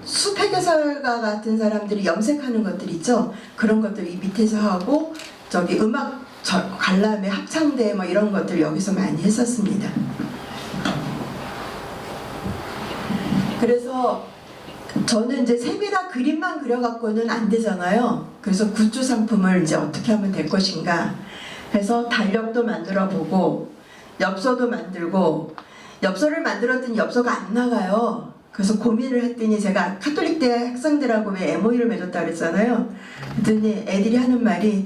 수폐교설가 같은 사람들이 염색하는 것들 있죠. 그런 것들 이 밑에서 하고 저기 음악 관람회, 합창대 뭐 이런 것들 여기서 많이 했었습니다. 그래서 저는 이제 셈이나 그림만 그려갖고는 안 되잖아요. 그래서 굿즈 상품을 이제 어떻게 하면 될 것인가 해서 달력도 만들어 보고 엽서도 만들고, 엽서를 만들었더니 엽서가 안 나가요. 그래서 고민을 했더니, 제가 카톨릭대 학생들하고 왜 MOU를 맺었다 그랬잖아요. 그랬더니 애들이 하는 말이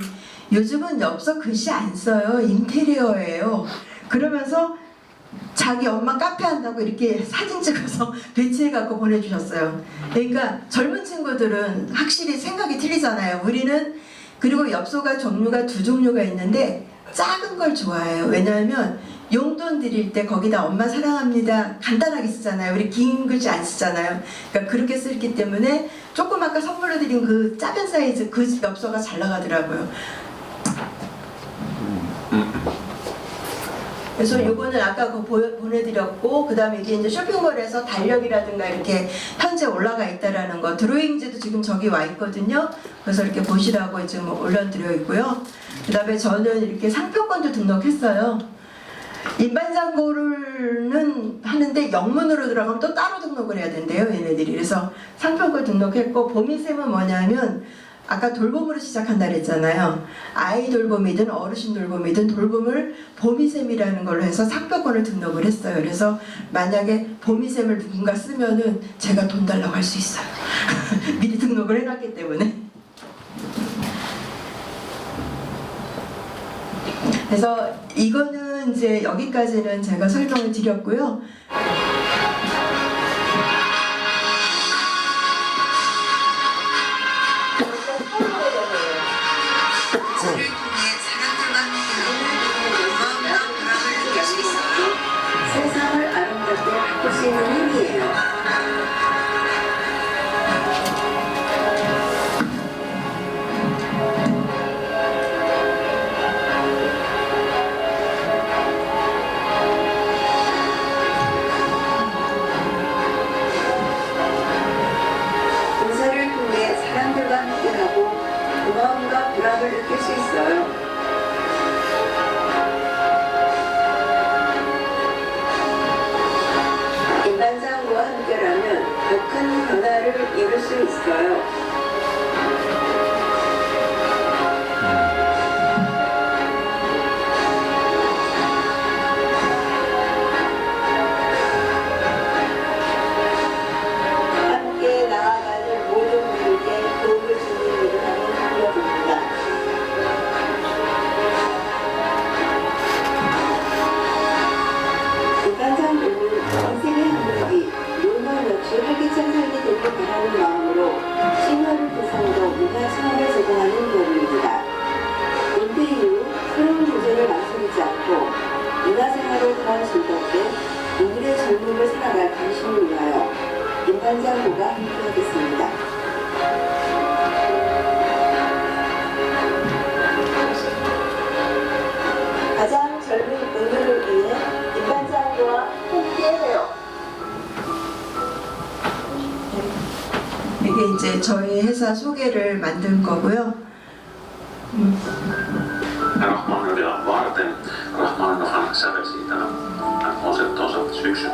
요즘은 엽서 글씨 안 써요. 인테리어예요. 그러면서 자기 엄마 카페 한다고 이렇게 사진 찍어서 배치해 갖고 보내주셨어요. 그러니까 젊은 친구들은 확실히 생각이 틀리잖아요. 우리는 그리고 엽서가 종류가 두 종류가 있는데 작은 걸 좋아해요. 왜냐하면 용돈 드릴 때 거기다 엄마 사랑합니다 간단하게 쓰잖아요. 우리 긴 글씨 안 쓰잖아요. 그러니까 그렇게 쓰기 때문에 조금 아까 선물로 드린 그 작은 사이즈 그 엽서가 잘 나가더라고요. 그래서 요거는 아까 그거 보내드렸고, 그 다음에 이게 이제 쇼핑몰에서 달력이라든가 이렇게 현재 올라가 있다라는 거, 드로잉즈도 지금 저기 와 있거든요. 그래서 이렇게 보시라고 지금 올려드려 있고요. 그 다음에 저는 이렇게 상표권도 등록했어요. 일반장고는 하는데 영문으로 들어가면 또 따로 등록을 해야 된대요, 얘네들이. 그래서 상표권 등록했고, 보미쌤은 뭐냐면 아까 돌봄으로 시작한다 그랬잖아요. 아이 돌봄이든 어르신 돌봄이든 돌봄을 보미쌤이라는 걸로 해서 상표권을 등록을 했어요. 그래서 만약에 보미쌤을 누군가 쓰면은 제가 돈 달라고 할 수 있어요. 미리 등록을 해놨기 때문에. 그래서 이거는 이제 여기까지는 제가 설명을 드렸고요. 세상을 아름답게 바꿀 수 있는 힘이에요. 봉사를 통해 사람들과 함께하고 고마움과 보람을 느낄 수 있어요. 인반장과 함께라면 더 큰 변화를 이룰 수 있어요. 함께 나아가는 모든 분에게 도움을 주는 일을 하는 학교입니다. 인반장부는 인생의 한국이 노년없이 활기찬 삶이 되길 바라는 마음으로 시니어를 대상으로 문화 체험을 제공하는 모임입니다. 은퇴 이후 새로운 도전을 망설이지 않고 문화생활을 더 즐겁게 오늘의 젊음을 살아갈 당신을 위하여 인반장부가 함께하겠습니다. 가장 젊은 오늘을 위해 인반장부와 함께해요. 이게 이제 저희 회사 소개를 만든 거고요. Rahmanulia varten Rahmanuhan sävelsi tämän osettonsa syksyn.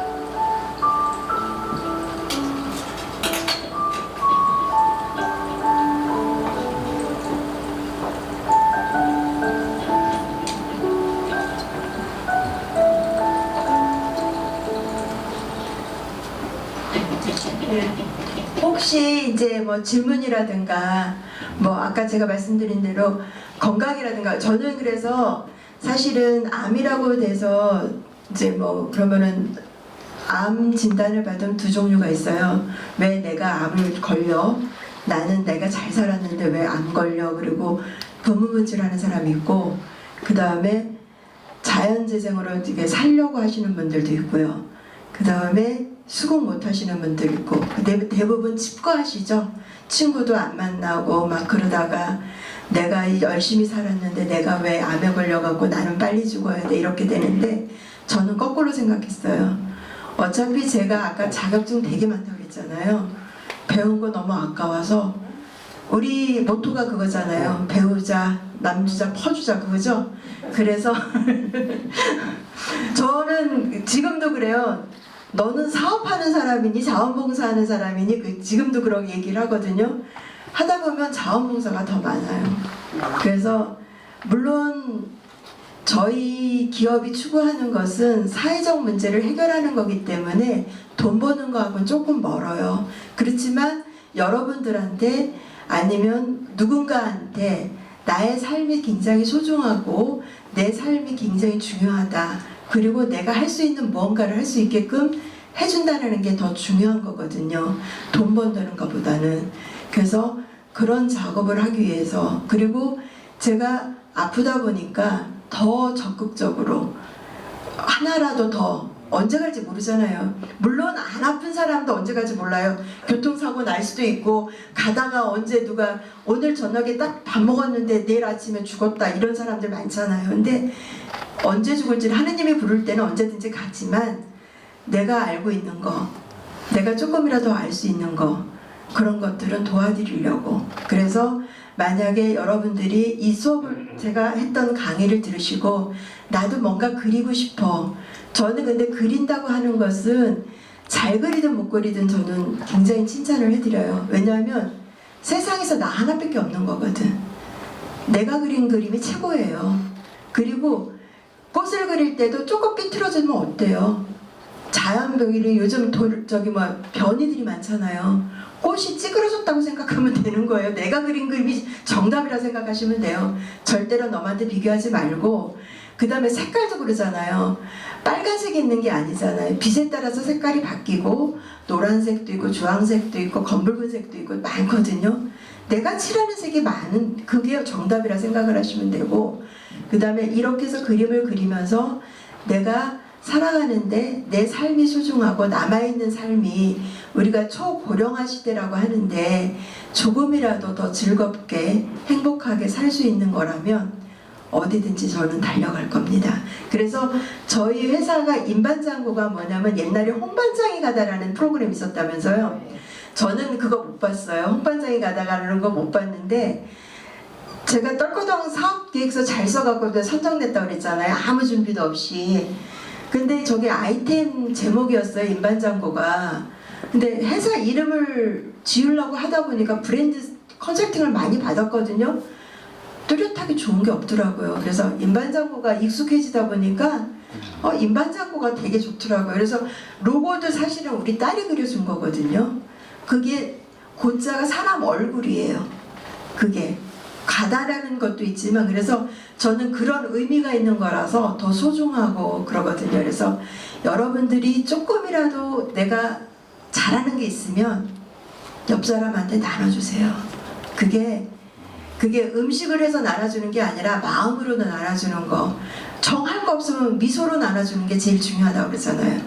혹시 이제 뭐 질문이라든가 뭐 아까 제가 말씀드린 대로 건강이라든가, 저는 그래서 사실은 암이라고 돼서 이제 뭐 그러면은 암 진단을 받은 두 종류가 있어요. 왜 내가 암을 걸려? 나는 내가 잘 살았는데 왜 안 걸려? 그리고 부무분질하는 사람이 있고, 그 다음에 자연재생으로 이게 살려고 하시는 분들도 있고요. 그 다음에 수긍 못 하시는 분들 있고, 대부분 칩거하시죠. 친구도 안 만나고 막 그러다가 내가 열심히 살았는데 내가 왜 암에 걸려갖고 나는 빨리 죽어야 돼, 이렇게 되는데, 저는 거꾸로 생각했어요. 어차피 제가 아까 자격증 되게 많다고 그랬잖아요. 배운 거 너무 아까워서, 우리 모토가 그거잖아요. 배우자, 남주자 퍼주자 그거죠. 그래서 저는 지금도 그래요. 너는 사업하는 사람이니 자원봉사하는 사람이니 지금도 그런 얘기를 하거든요. 하다 보면 자원봉사가 더 많아요. 그래서 물론 저희 기업이 추구하는 것은 사회적 문제를 해결하는 거기 때문에 돈 버는 거하고는 조금 멀어요. 그렇지만 여러분들한테 아니면 누군가한테 나의 삶이 굉장히 소중하고 내 삶이 굉장히 중요하다. 그리고 내가 할 수 있는 무언가를 할 수 있게끔 해준다는 게 더 중요한 거거든요. 돈 번다는 것보다는. 그래서 그런 작업을 하기 위해서, 그리고 제가 아프다 보니까 더 적극적으로 하나라도 더, 언제 갈지 모르잖아요. 물론 안 아픈 사람도 언제 갈지 몰라요. 교통사고 날 수도 있고 가다가 언제 누가 오늘 저녁에 딱 밥 먹었는데 내일 아침에 죽었다 이런 사람들 많잖아요. 근데 언제 죽을지 하느님이 부를 때는 언제든지 가지만 내가 알고 있는 거, 내가 조금이라도 알 수 있는 거, 그런 것들은 도와드리려고. 그래서 만약에 여러분들이 이 수업을 제가 했던 강의를 들으시고 나도 뭔가 그리고 싶어. 저는 근데 그린다고 하는 것은 잘 그리든 못 그리든 저는 굉장히 칭찬을 해드려요. 왜냐하면 세상에서 나 하나밖에 없는 거거든. 내가 그린 그림이 최고예요. 그리고 꽃을 그릴 때도 조금 삐뚤어지면 어때요? 자연벽이 요즘 변이들이 많잖아요. 꽃이 찌그러졌다고 생각하면 되는 거예요. 내가 그린 그림이 정답이라 생각하시면 돼요. 절대로 너한테 비교하지 말고. 그 다음에 색깔도 그러잖아요. 빨간색이 있는 게 아니잖아요. 빛에 따라서 색깔이 바뀌고 노란색도 있고 주황색도 있고 검붉은색도 있고 많거든요. 내가 칠하는 색이 많은, 그게 정답이라 생각을 하시면 되고, 그 다음에 이렇게 해서 그림을 그리면서 내가 살아가는데 내 삶이 소중하고 남아있는 삶이, 우리가 초고령화 시대라고 하는데 조금이라도 더 즐겁게 행복하게 살 수 있는 거라면 어디든지 저는 달려갈 겁니다. 그래서 저희 회사가 인반장고가 뭐냐면 옛날에 홍반장이 가다라는 프로그램이 있었다면서요. 저는 그거 못 봤어요. 홍반장이 가다라는 거 못 봤는데, 제가 떨거동 사업계획서 잘 써갖고 선정됐다고 그랬잖아요. 아무 준비도 없이. 근데 저게 아이템 제목이었어요. 인반장고가. 근데 회사 이름을 지으려고 하다 보니까 브랜드 컨설팅을 많이 받았거든요. 뚜렷하게 좋은 게 없더라고요. 그래서 인반장고가 익숙해지다 보니까 인반장고가 되게 좋더라고요. 그래서 로고도 사실은 우리 딸이 그려준 거거든요. 그게 고자가 사람 얼굴이에요. 그게 가다라는 것도 있지만, 그래서 저는 그런 의미가 있는 거라서 더 소중하고 그러거든요. 그래서 여러분들이 조금이라도 내가 잘하는 게 있으면 옆 사람한테 나눠주세요. 그게 음식을 해서 나눠주는 게 아니라 마음으로 나눠주는 거. 정할 거 없으면 미소로 나눠주는 게 제일 중요하다고 그러잖아요.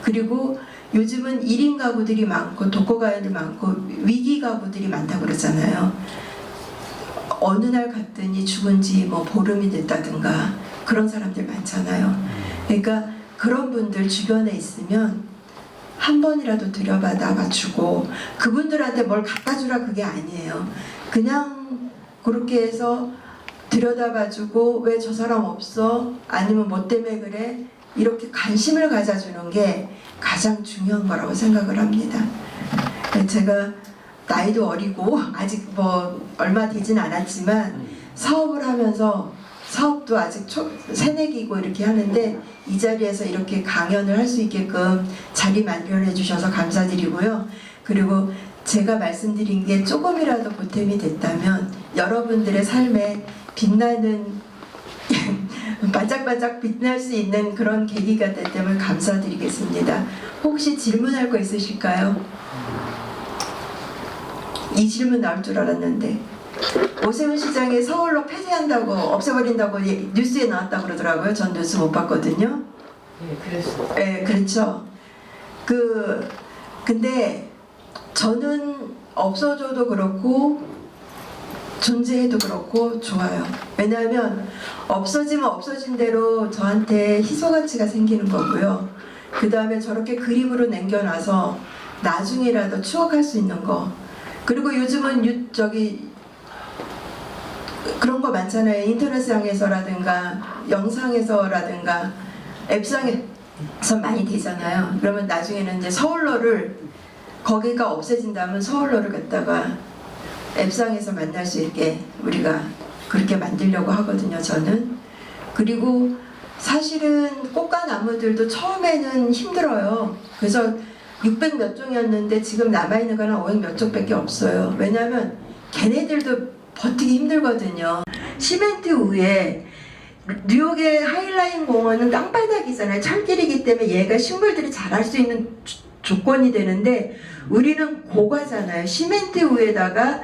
그리고 요즘은 1인 가구들이 많고 독거가연이 많고 위기 가구들이 많다고 그러잖아요. 어느 날 갔더니 죽은 지 뭐 보름이 됐다든가 그런 사람들 많잖아요. 그러니까 그런 분들 주변에 있으면 한 번이라도 들여받아 가지고, 그분들한테 뭘 갖다 주라 그게 아니에요. 그냥 그렇게 해서 들여다봐주고, 왜 저 사람 없어? 아니면 뭐 때문에 그래? 이렇게 관심을 가져주는 게 가장 중요한 거라고 생각을 합니다. 제가 나이도 어리고 아직 뭐 얼마 되진 않았지만 사업을 하면서, 사업도 아직 새내기고 이렇게 하는데 이 자리에서 이렇게 강연을 할 수 있게끔 자리 마련해 주셔서 감사드리고요. 그리고 제가 말씀드린 게 조금이라도 보탬이 됐다면 여러분들의 삶에 빛나는 반짝반짝 빛날 수 있는 그런 계기가 됐다면 감사드리겠습니다. 혹시 질문할 거 있으실까요? 이 질문 나올 줄 알았는데. 오세훈 시장이 서울로 폐쇄한다고, 없애버린다고 뉴스에 나왔다고 그러더라고요. 전 뉴스 못 봤거든요. 네, 그렇죠. 근데 저는 없어져도 그렇고 존재해도 그렇고 좋아요. 왜냐하면 없어지면 없어진 대로 저한테 희소가치가 생기는 거고요. 그 다음에 저렇게 그림으로 남겨놔서 나중에라도 추억할 수 있는 거. 그리고 요즘은 그런 거 많잖아요. 인터넷상에서라든가 영상에서라든가 앱상에서 많이 되잖아요. 그러면 나중에는 이제 서울로를 거기가 없어진다면 서울로를 갖다가 앱상에서 만날 수 있게 우리가 그렇게 만들려고 하거든요. 저는. 그리고 사실은 꽃과 나무들도 처음에는 힘들어요. 그래서 600 몇 종이었는데 지금 남아있는 거는 500 몇 종밖에 없어요. 왜냐하면 걔네들도 버티기 힘들거든요. 시멘트 위에 뉴욕의 하일라인 공원은 땅바닥이잖아요. 철길이기 때문에 얘가 식물들이 자랄 수 있는 조건이 되는데 우리는 고가잖아요. 시멘트 위에다가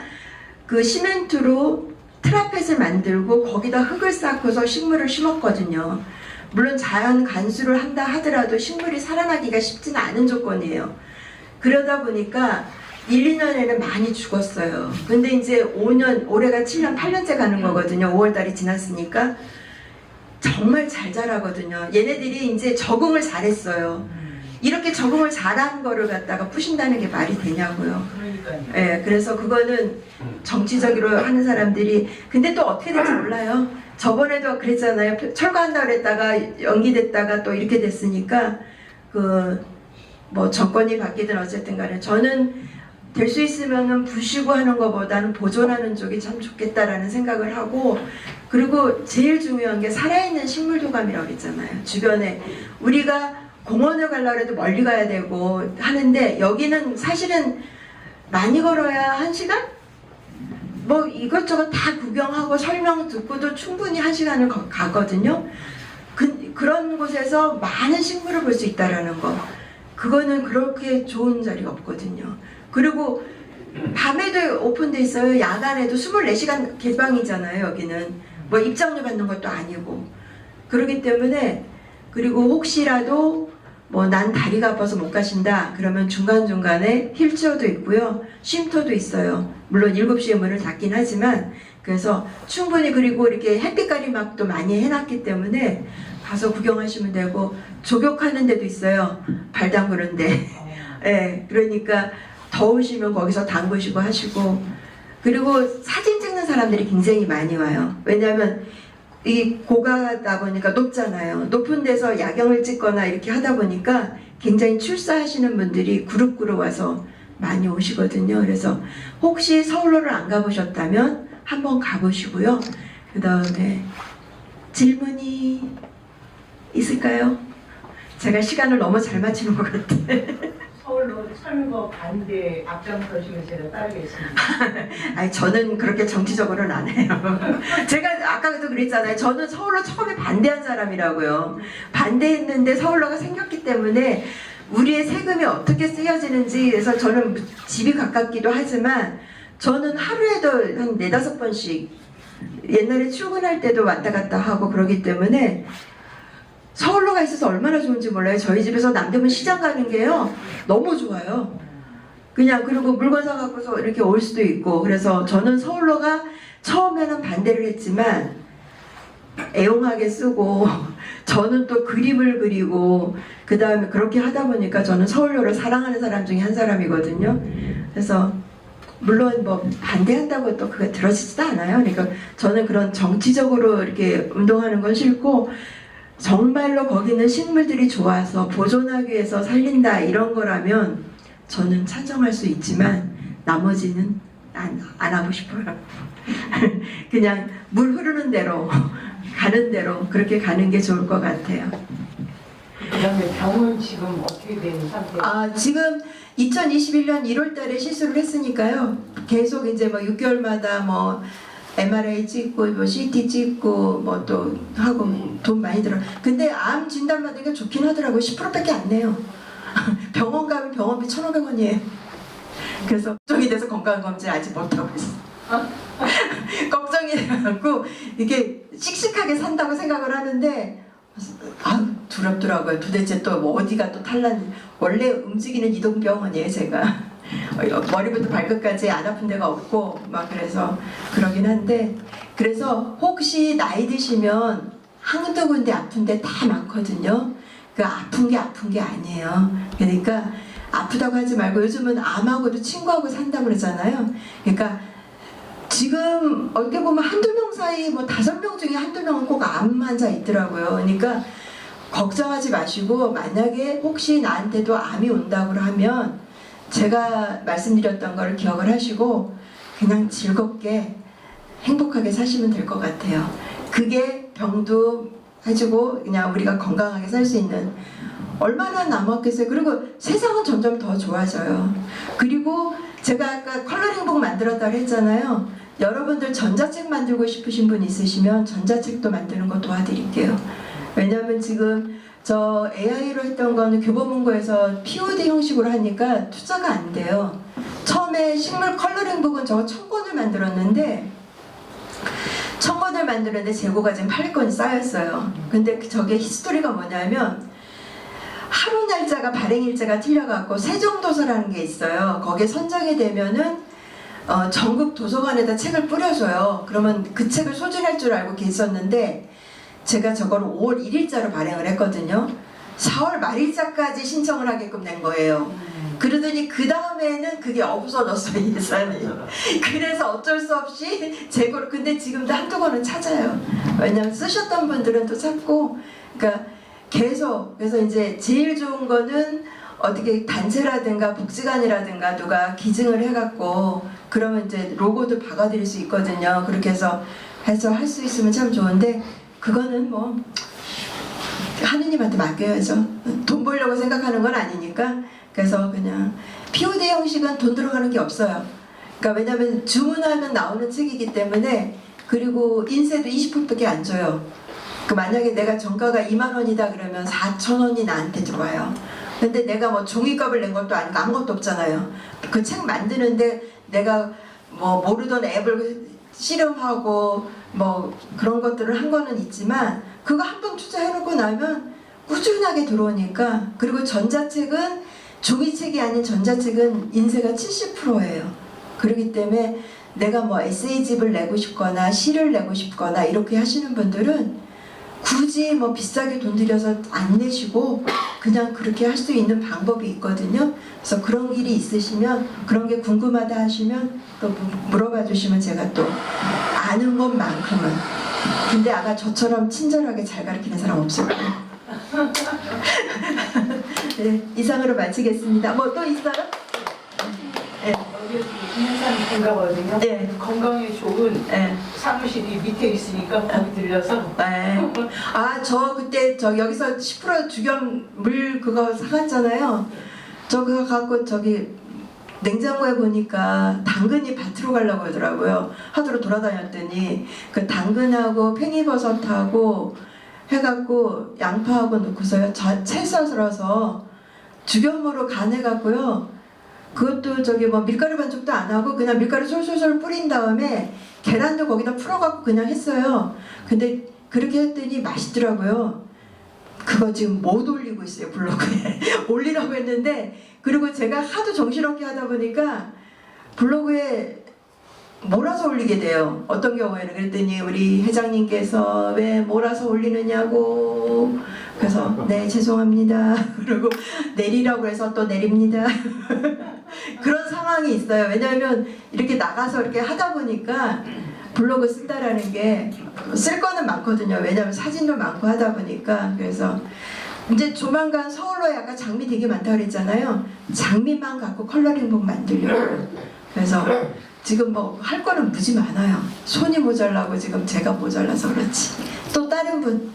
그 시멘트로 트라펫을 만들고 거기다 흙을 쌓고서 식물을 심었거든요. 물론 자연 간수를 한다 하더라도 식물이 살아나기가 쉽지는 않은 조건이에요. 그러다 보니까 1, 2년에는 많이 죽었어요. 근데 이제 5년, 올해가 7년, 8년째 가는 거거든요. 5월달이 지났으니까. 정말 잘 자라거든요. 얘네들이 이제 적응을 잘했어요. 이렇게 적응을 잘한 거를 갖다가 부신다는 게 말이 되냐고요. 예, 그래서 그거는 정치적으로 하는 사람들이 근데 또 어떻게 될지 몰라요. 저번에도 그랬잖아요. 철거한다 그랬다가 연기됐다가 또 이렇게 됐으니까 그 뭐 정권이 바뀌든 어쨌든 간에 저는 될 수 있으면은 부시고 하는 것보다는 보존하는 쪽이 참 좋겠다라는 생각을 하고 그리고 제일 중요한 게 살아있는 식물도감이라고 했잖아요. 주변에 우리가 공원을 가려고 해도 멀리 가야 되고 하는데 여기는 사실은 많이 걸어야 1시간? 뭐 이것저것 다 구경하고 설명 듣고도 충분히 1시간을 가거든요. 그런 곳에서 많은 식물을 볼 수 있다는 거. 그거는 그렇게 좋은 자리가 없거든요. 그리고 밤에도 오픈돼 있어요. 야간에도 24시간 개방이잖아요. 여기는 뭐 입장료 받는 것도 아니고 그렇기 때문에 그리고 혹시라도 뭐 난 다리가 아파서 못 가신다 그러면 중간중간에 휠체어도 있고요. 쉼터도 있어요. 물론 7시에 문을 닫긴 하지만 그래서 충분히 그리고 이렇게 햇빛 가리막도 많이 해놨기 때문에 가서 구경하시면 되고 조격하는 데도 있어요. 발 담그는데 예, 그러니까 더우시면 거기서 담그시고 하시고 그리고 사진 찍는 사람들이 굉장히 많이 와요. 왜냐하면 이 고가다 보니까 높잖아요. 높은 데서 야경을 찍거나 이렇게 하다 보니까 굉장히 출사하시는 분들이 그룹 와서 많이 오시거든요. 그래서 혹시 서울로를 안 가보셨다면 한번 가보시고요. 그 다음에 질문이 있을까요? 제가 시간을 너무 잘 맞추는 것 같아요. 서울로 철거 반대 앞장서시면 제가 따르겠습니다. 아니 저는 그렇게 정치적으로는 안 해요. 제가 아까도 그랬잖아요. 저는 서울로 처음에 반대한 사람이라고요. 반대했는데 서울로가 생겼기 때문에 우리의 세금이 어떻게 쓰여지는지 그래서 저는 집이 가깝기도 하지만 저는 하루에도 한 4-5번씩 옛날에 출근할 때도 왔다 갔다 하고 그러기 때문에 서울로가 있어서 얼마나 좋은지 몰라요. 저희 집에서 남대문 시장 가는 게요 너무 좋아요. 그냥 그리고 물건 사갖고서 이렇게 올 수도 있고 그래서 저는 서울로가 처음에는 반대를 했지만 애용하게 쓰고 저는 또 그림을 그리고 그 다음에 그렇게 하다 보니까 저는 서울로를 사랑하는 사람 중에 한 사람이거든요. 그래서 물론 뭐 반대한다고 또 그게 들어지지도 않아요. 그러니까 저는 그런 정치적으로 이렇게 운동하는 건 싫고 정말로 거기는 식물들이 좋아서 보존하기 위해서 살린다 이런 거라면 저는 찬성할 수 있지만 나머지는 안 하고 싶어요. 그냥 물 흐르는 대로 가는 대로 그렇게 가는 게 좋을 것 같아요. 그다음에 병은 지금 어떻게 된 상태예요? 아 지금 2021년 1월달에 시술을 했으니까요. 계속 이제 뭐 6개월마다 뭐 MRI 찍고 뭐 CT 찍고 뭐 또 하고 돈 많이 들어. 근데 암 진단 받으니까 좋긴 하더라고요. 10%밖에 안 내요. 병원 가면 병원비 1,500원이에요. 그래서 걱정이 돼서 건강검진 아직 못하고 있어. 걱정이 돼갖고 이게 씩씩하게 산다고 생각을 하는데 두렵더라고요. 도대체 또 뭐 어디가 또 탈난 원래 움직이는 이동병원이에요 제가. 머리부터 발끝까지 안 아픈 데가 없고 막 그래서 그러긴 한데 그래서 혹시 나이 드시면 한두 군데 아픈 데 다 많거든요. 그 아픈 게 아니에요. 그러니까 아프다고 하지 말고 요즘은 암하고도 친구하고 산다고 그러잖아요. 그러니까 지금 어떻게 보면 한두 명 사이 뭐 5명 중에 한두 명은 꼭 암 환자 있더라고요. 그러니까 걱정하지 마시고 만약에 혹시 나한테도 암이 온다고 하면 제가 말씀드렸던 걸 기억을 하시고 그냥 즐겁게 행복하게 사시면 될 것 같아요. 그게 병도 해주고 그냥 우리가 건강하게 살 수 있는 얼마나 남았겠어요. 그리고 세상은 점점 더 좋아져요. 그리고 제가 아까 컬러링북 만들었다고 했잖아요. 여러분들 전자책 만들고 싶으신 분 있으시면 전자책도 만드는 거 도와드릴게요. 왜냐면 지금 저 AI로 했던 거는 교보문고에서 POD 형식으로 하니까 투자가 안 돼요. 처음에 식물 컬러링북은 저거 1000권을 만들었는데 1000권을 만드는데 재고가 지금 800권이 쌓였어요. 근데 저게 히스토리가 뭐냐면 하루 날짜가 발행일자가 틀려갖고 세종도서라는 게 있어요. 거기에 선정이 되면은 전국 도서관에다 책을 뿌려줘요. 그러면 그 책을 소진할 줄 알고 계셨는데 제가 저걸 5월 1일자로 발행을 했거든요. 4월 말일자까지 신청을 하게끔 낸 거예요. 그러더니 그 다음에는 그게 없어졌어요, 예산이. 그래서 어쩔 수 없이 재고를. 근데 지금도 한두 권은 찾아요. 왜냐면 쓰셨던 분들은 또 찾고. 그러니까 계속. 그래서 이제 제일 좋은 거는 어떻게 단체라든가 복지관이라든가 누가 기증을 해갖고 그러면 이제 로고도 박아드릴 수 있거든요. 그렇게 해서 할 수 있으면 참 좋은데 그거는 뭐 하느님한테 맡겨야죠. 돈 벌려고 생각하는 건 아니니까. 그래서 그냥 POD 형식은 돈 들어가는 게 없어요. 그러니까 왜냐면 주문하면 나오는 책이기 때문에. 그리고 인쇄도 20%밖에 안 줘요. 그 만약에 내가 정가가 2만 원이다 그러면 4,000원이 나한테 들어와요. 근데 내가 뭐 종이값을 낸 것도 아니고 아무것도 없잖아요. 그 책 만드는데 내가 뭐 모르던 앱을 실험하고 뭐 그런 것들을 한 거는 있지만 그거 한 번 투자해놓고 나면 꾸준하게 들어오니까. 그리고 전자책은 종이책이 아닌 전자책은 인쇄가 70%예요. 그렇기 때문에 내가 뭐 에세이집을 내고 싶거나 시를 내고 싶거나 이렇게 하시는 분들은 굳이 뭐 비싸게 돈 들여서 안 내시고 그냥 그렇게 할 수 있는 방법이 있거든요. 그래서 그런 길이 있으시면, 그런 게 궁금하다 하시면 또 물어봐 주시면 제가 또 아는 것만큼은. 근데 아마 저처럼 친절하게 잘 가르치는 사람 없을 거예요. 네, 이상으로 마치겠습니다. 뭐 또 있어요? 네. 여기 인삼 건가거든요. 네. 건강에 좋은 네. 사무실이 밑에 있으니까 거기 들려서. 네. 아, 저 그때 여기서 10% 주겸 물 그거 사갔잖아요. 저 그거 갖고 저기 냉장고에 보니까 당근이 밭으로 가려고 하더라고요. 하도로 돌아다녔더니 그 당근하고 팽이버섯하고 해갖고 양파하고 넣고서요. 채 썰어서 주겸으로 간해갖고요. 그것도 저기 뭐 밀가루 반죽도 안 하고 그냥 밀가루 솔솔솔 뿌린 다음에 계란도 거기다 풀어갖고 그냥 했어요. 근데 그렇게 했더니 맛있더라고요. 그거 지금 못 올리고 있어요, 블로그에. 올리라고 했는데, 그리고 제가 하도 정신없게 하다 보니까 블로그에 몰아서 올리게 돼요. 어떤 경우에는. 그랬더니 우리 회장님께서 왜 몰아서 올리느냐고. 그래서 네, 죄송합니다. 그리고 내리라고 해서 또 내립니다. 그런 상황이 있어요. 왜냐하면 이렇게 나가서 이렇게 하다 보니까 블로그 쓴다라는 게 쓸 거는 많거든요. 왜냐하면 사진도 많고 하다 보니까. 그래서 이제 조만간 서울로 약간 장미 되게 많다고 그랬잖아요. 장미만 갖고 컬러링북 만들려고. 그래서 지금 뭐 할 거는 무지 많아요. 손이 모자라고 지금 제가 모자라서 그렇지. 또 다른 분.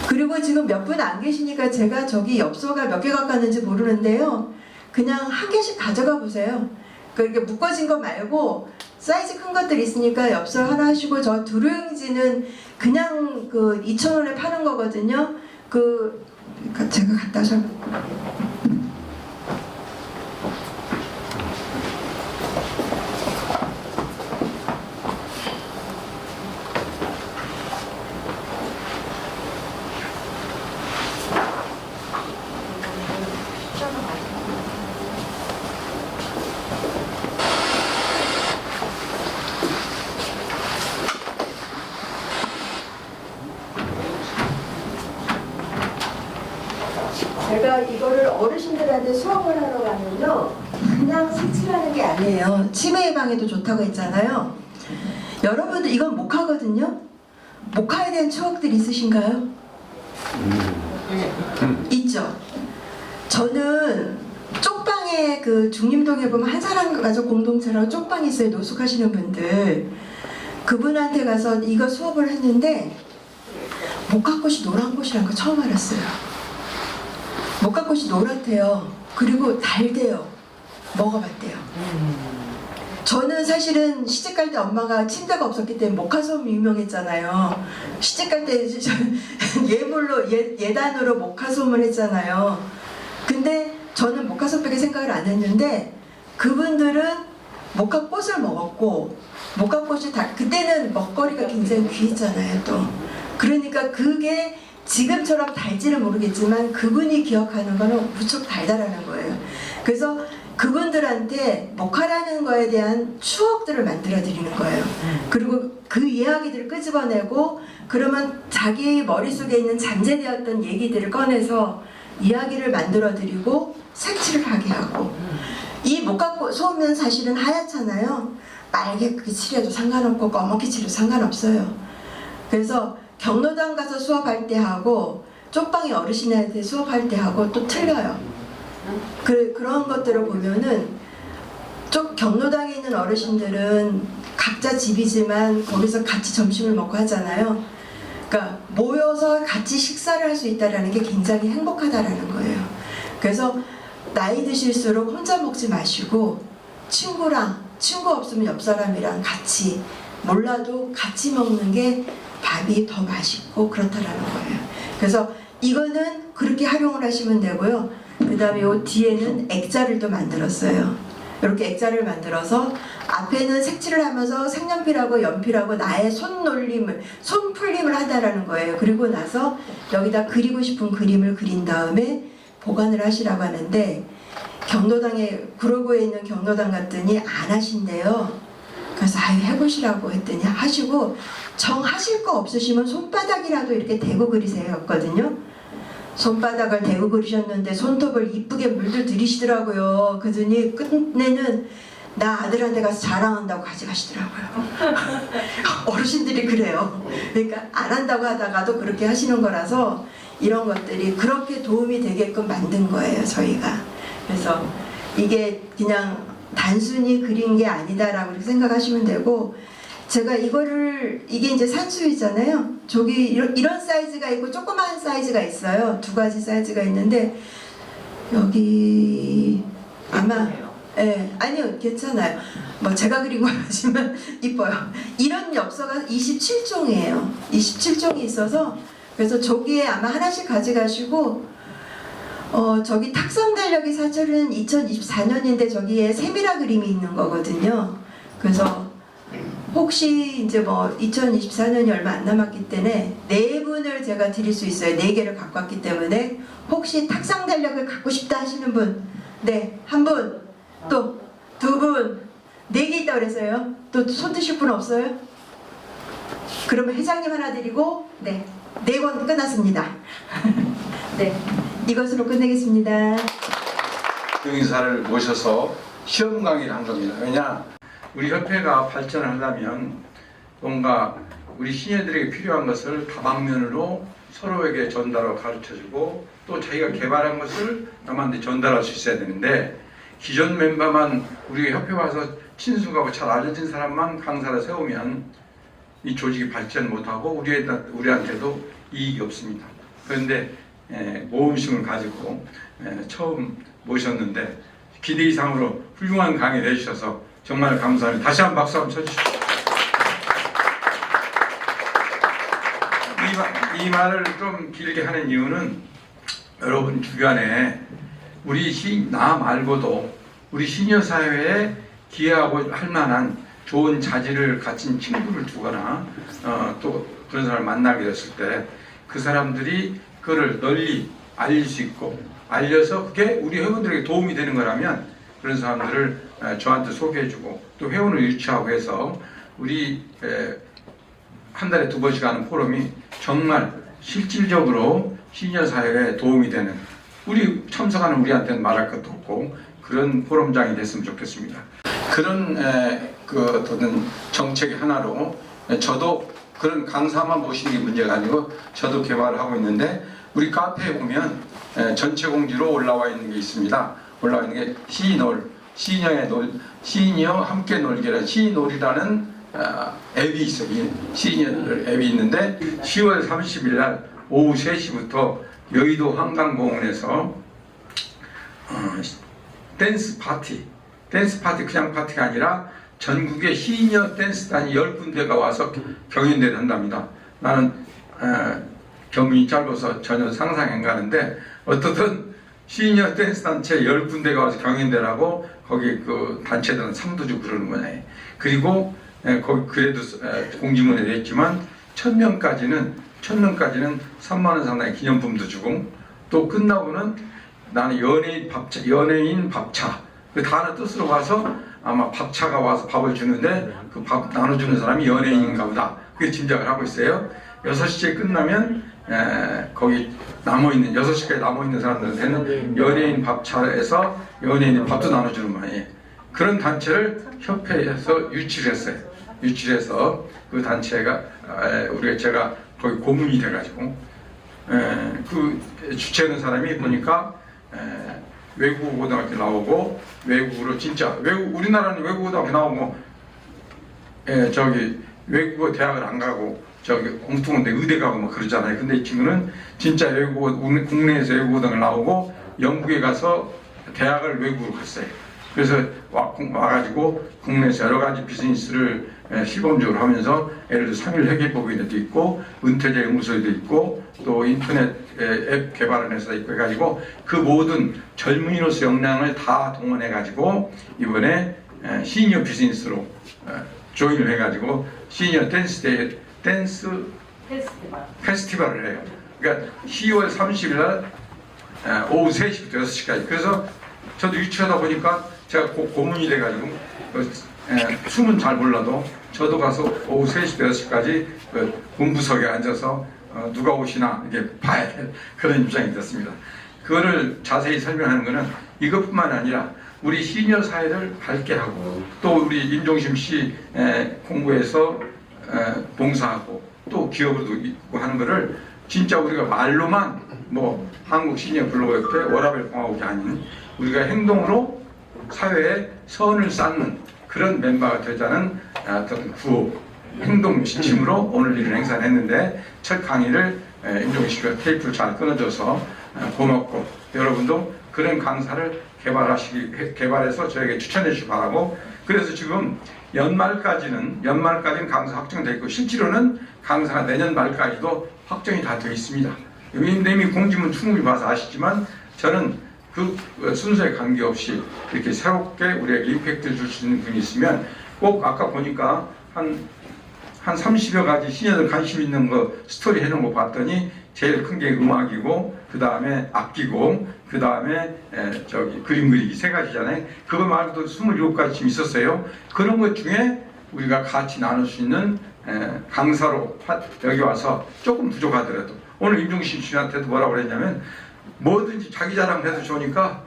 그리고 지금 몇 분 안 계시니까 제가 저기 엽서가 몇 개 갖고 왔는지 모르는데요. 그냥 한 개씩 가져가 보세요. 그렇게 묶어진 거 말고 사이즈 큰 것들 있으니까 엽서 하나 하시고, 저 두루용지는 그냥 그 2,000원에 파는 거거든요. 그 제가 갖다 줘. 제가 이거를 어르신들한테 수업을 하러 가면요, 그냥 색칠하는 게 아니에요. 치매 예방에도 좋다고 했잖아요. 여러분들 이건 목화거든요. 목화에 대한 추억들 있으신가요? 있죠. 저는 쪽방에 그 중림동에 보면 한 사람 가족 공동체라고 쪽방이 있어요. 노숙하시는 분들. 그분한테 가서 이거 수업을 했는데 목화꽃이 노란 꽃이란 거 처음 알았어요. 목화꽃이 노랗대요. 그리고 달대요. 먹어봤대요. 저는 사실은 시집갈 때 엄마가 침대가 없었기 때문에 목화솜이 유명했잖아요. 시집갈 때 예물로 예단으로 목화솜을 했잖아요. 근데 저는 목화솜밖에 생각을 안 했는데 그분들은 목화꽃을 먹었고 목화꽃이 그때는 먹거리가 굉장히 귀했잖아요. 또 그러니까 그게 지금처럼 달지는 모르겠지만 그분이 기억하는 거는 무척 달달하는 거예요. 그래서 그분들한테 목화라는 거에 대한 추억들을 만들어 드리는 거예요. 그리고 그 이야기들을 끄집어내고 그러면 자기 머릿속에 있는 잠재되었던 얘기들을 꺼내서 이야기를 만들어 드리고 색칠을 하게 하고 이 목화꽃 소면 사실은 하얗잖아요. 빨갛게 칠해도 상관없고 검게 칠해도 상관없어요. 그래서 경로당 가서 수업할 때 하고 쪽방의 어르신한테 수업할 때 하고 또 틀려요. 그런 것들을 보면은 경로당에 있는 어르신들은 각자 집이지만 거기서 같이 점심을 먹고 하잖아요. 그러니까 모여서 같이 식사를 할 수 있다는 게 굉장히 행복하다라는 거예요. 그래서 나이 드실수록 혼자 먹지 마시고 친구 없으면 옆 사람이랑 같이 몰라도 같이 먹는 게 밥이 더 맛있고 그렇다라는 거예요. 그래서 이거는 그렇게 활용을 하시면 되고요. 그 다음에 요 뒤에는 액자를 또 만들었어요. 이렇게 액자를 만들어서 앞에는 색칠을 하면서 색연필하고 연필하고 나의 손풀림을 하다라는 거예요. 그리고 나서 여기다 그리고 싶은 그림을 그린 다음에 보관을 하시라고 하는데 경로당에 구로구에 있는 경로당 갔더니 안 하신대요. 그래서 해보시라고 했더니 하시고 정하실 거 없으시면 손바닥이라도 이렇게 대고 그리세요 했거든요. 손바닥을 대고 그리셨는데 손톱을 이쁘게 물들 들이시더라고요. 그러더니 끝내는 나 아들한테 가서 자랑한다고 가져가시더라고요. 어르신들이 그래요. 그러니까 안 한다고 하다가도 그렇게 하시는 거라서 이런 것들이 그렇게 도움이 되게끔 만든 거예요, 저희가. 그래서 이게 그냥 단순히 그린 게 아니다라고 생각하시면 되고, 제가 이게 이제 산수유잖아요. 저기 이런 사이즈가 있고 조그마한 사이즈가 있어요. 두 가지 사이즈가 있는데 여기 아마 아니요 괜찮아요. 뭐 제가 그린 거 하시면 이뻐요. 이런 엽서가 27종이에요. 27종이 있어서 그래서 저기에 아마 하나씩 가져가시고 저기 탁성 달력이 사실은 2024년인데 저기에 세미라 그림이 있는 거거든요. 그래서 혹시 이제 뭐 2024년이 얼마 안 남았기 때문에 4분을 제가 드릴 수 있어요. 4개를 갖고 왔기 때문에 혹시 탁상 달력을 갖고 싶다 하시는 분, 네, 1분, 또 2분, 4개 있다고 그래서요. 또 손 드실 분 없어요? 그러면 회장님 하나 드리고, 네, 4권 끝났습니다. 네, 이것으로 끝내겠습니다. 교인사를 모셔서 시험 강의를 한 겁니다. 왜냐? 우리 협회가 발전을 하려면 뭔가 우리 시니어들에게 필요한 것을 다방면으로 서로에게 전달하고 가르쳐주고 또 자기가 개발한 것을 남한테 전달할 수 있어야 되는데 기존 멤버만 우리 협회 와서 친숙하고 잘 알려진 사람만 강사를 세우면 이 조직이 발전 못하고 우리한테도 이익이 없습니다. 그런데 모험심을 가지고 처음 모셨는데 기대 이상으로 훌륭한 강의를 해주셔서 정말 감사합니다. 다시 한번 박수 한번 쳐주십시오. 이 말을 좀 길게 하는 이유는 여러분 주변에 나 말고도 우리 시니어 사회에 기여하고 할 만한 좋은 자질을 가진 친구를 두거나 또 그런 사람을 만나게 됐을 때 그 사람들이 그거를 널리 알릴 수 있고 알려서 그게 우리 회원들에게 도움이 되는 거라면 그런 사람들을 저한테 소개해주고 또 회원을 유치하고 해서 우리 한 달에 2번씩 하는 포럼이 정말 실질적으로 시니어 사회에 도움이 되는 우리 참석하는 우리한테는 말할 것도 없고 그런 포럼장이 됐으면 좋겠습니다. 그런 그 어떤 정책의 하나로 저도 그런 강사만 모시는 게 문제가 아니고 저도 개발을 하고 있는데 우리 카페에 보면 전체 공지로 올라와 있는 게 있습니다. 올라와 있는 게 시니어 함께 놀기라는 시놀이라는 앱이 있어요. 시니어 앱이 있는데 10월 30일 날 오후 3시부터 여의도 한강공원에서 댄스 파티 그냥 파티가 아니라 전국의 시니어 댄스단이 10군데가 와서 경연대를 한답니다. 나는 경륜이 짧아서 전혀 상상이 안 가는데 어떻든 시니어 댄스 단체 10군데가 와서 경연대를 하고 거기 그 단체들은 상도 주고 그러는 거예요. 그리고 거기 그래도 공지문에 냈지만 1000명까지는 3만원 상당의 기념품도 주고 또 끝나고는 나는 연예인 밥차 그 단어 뜻으로 봐서 아마 밥차가 와서 밥을 주는데 그 밥 나눠주는 사람이 연예인인가 보다 그게 짐작을 하고 있어요. 6시에 끝나면 거기 남아있는 6시까지 남아있는 사람들한테는 연예인 밥차에서 연예인 밥도 나눠주는 모양이에요. 그런 단체를 협회에서 유치를 했어요. 유치해서 그 단체가 제가 거기 고문이 돼가지고 그 주최하는 사람이 보니까 외국 고등학교 나오고 외국으로 진짜 우리나라는 외국 고등학교 나오고 외국어 대학을 안 가고 엉뚱한데 의대 가고 막 그러잖아요. 근데 이 친구는 진짜 국내에서 외국 고등학교 나오고 영국에 가서 대학을 외국으로 갔어요. 그래서 와가지고 국내에서 여러 가지 비즈니스를 시범적으로 하면서 예를 들어 3일 회계법인에도 있고 은퇴제 연구소에도 있고 또 인터넷 앱 개발을 해서 있고 해가지고 그 모든 젊은이로서 역량을 다 동원해가지고 이번에 시니어 비즈니스로 조인을 해가지고 시니어 댄스 페스티벌을 해요. 그러니까 10월 30일 날 오후 3시부터 6시까지. 그래서 저도 유치하다 보니까 제가 고문이 돼가지고 춤은 잘 몰라도 저도 가서 오후 3시부터 6시까지 본부석에 앉아서 누가 오시나 이렇게 봐야 될 그런 입장이 됐습니다. 그거를 자세히 설명하는 것은 이것뿐만 아니라 우리 시니어 사회를 밝게 하고 또 우리 임종심 씨 공부해서 봉사하고 또 기업으로도 있고 하는 것을 진짜 우리가 말로만 뭐 한국 시니어 블로거협회 워라벨 공화국이 아닌 우리가 행동으로 사회에 선을 쌓는 그런 멤버가 되자는 어떤 구호 행동 지침으로 오늘 이런 행사를 했는데 첫 강의를 임종식 씨가 테이프를 잘 끊어줘서 고맙고 여러분도 그런 강사를 개발해서 저에게 추천해 주시기 바라고. 그래서 지금 연말까지는 강사 확정되어 있고 실제로는 강사가 내년 말까지도 확정이 다 되어 있습니다. 이미 공지문 충분히 봐서 아시지만 저는 그 순서에 관계없이 이렇게 새롭게 우리에게 임팩트를 줄 수 있는 분이 있으면 꼭 아까 보니까 한 30여 가지 시니어들 관심 있는 거 스토리 해놓은 거 봤더니 제일 큰 게 음악이고 그 다음에 악기고 그 다음에 그림 그리기 3가지잖아요. 그거 말고도 27가지쯤 있었어요. 그런 것 중에 우리가 같이 나눌 수 있는 강사로 여기 와서 조금 부족하더라도 오늘 임종신 씨한테도 뭐라고 그랬냐면 뭐든지 자기 자랑을 해도 좋으니까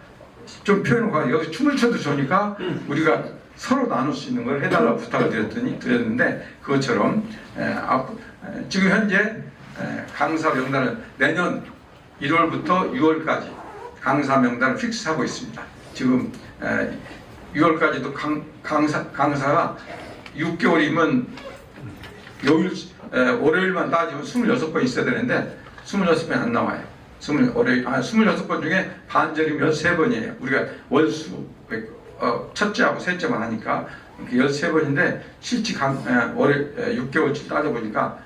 좀 표현을 여기서 춤을 춰도 좋으니까 우리가 서로 나눌 수 있는 걸 해달라고 부탁을 드렸는데 그것처럼 지금 현재 강사 명단을 내년 1월부터 6월까지 강사 명단을 픽스하고 있습니다. 지금 6월까지도 강사가 6개월이면 월요일만 따지면 26번 있어야 되는데 26번이 안 나와요. 26번 중에 반절이면 13번이에요. 우리가 월수 첫째하고 셋째만 하니까 13번인데 실제 월요일 6개월치 따져보니까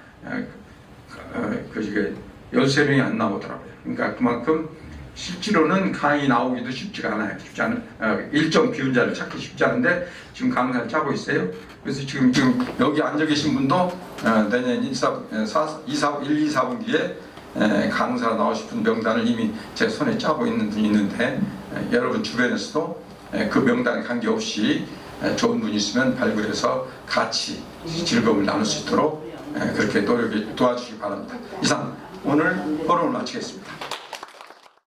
그게 13명이 안 나오더라고요. 그러니까 그만큼 실제로는 강의 나오기도 쉽지가 않아요. 쉽지 않은 일정 비운자를 찾기 쉽지 않은데 지금 강사를 짜고 있어요. 그래서 지금 여기 앉아 계신 분도 내년 1, 2, 4분기에 강사로 나오실 분 명단을 이미 제 손에 짜고 있는 분이 있는데 여러분 주변에서도 그 명단에 관계없이 좋은 분이 있으면 발굴해서 같이 즐거움을 나눌 수 있도록 그렇게 도와주시기 바랍니다. 이상 오늘 포럼을 마치겠습니다.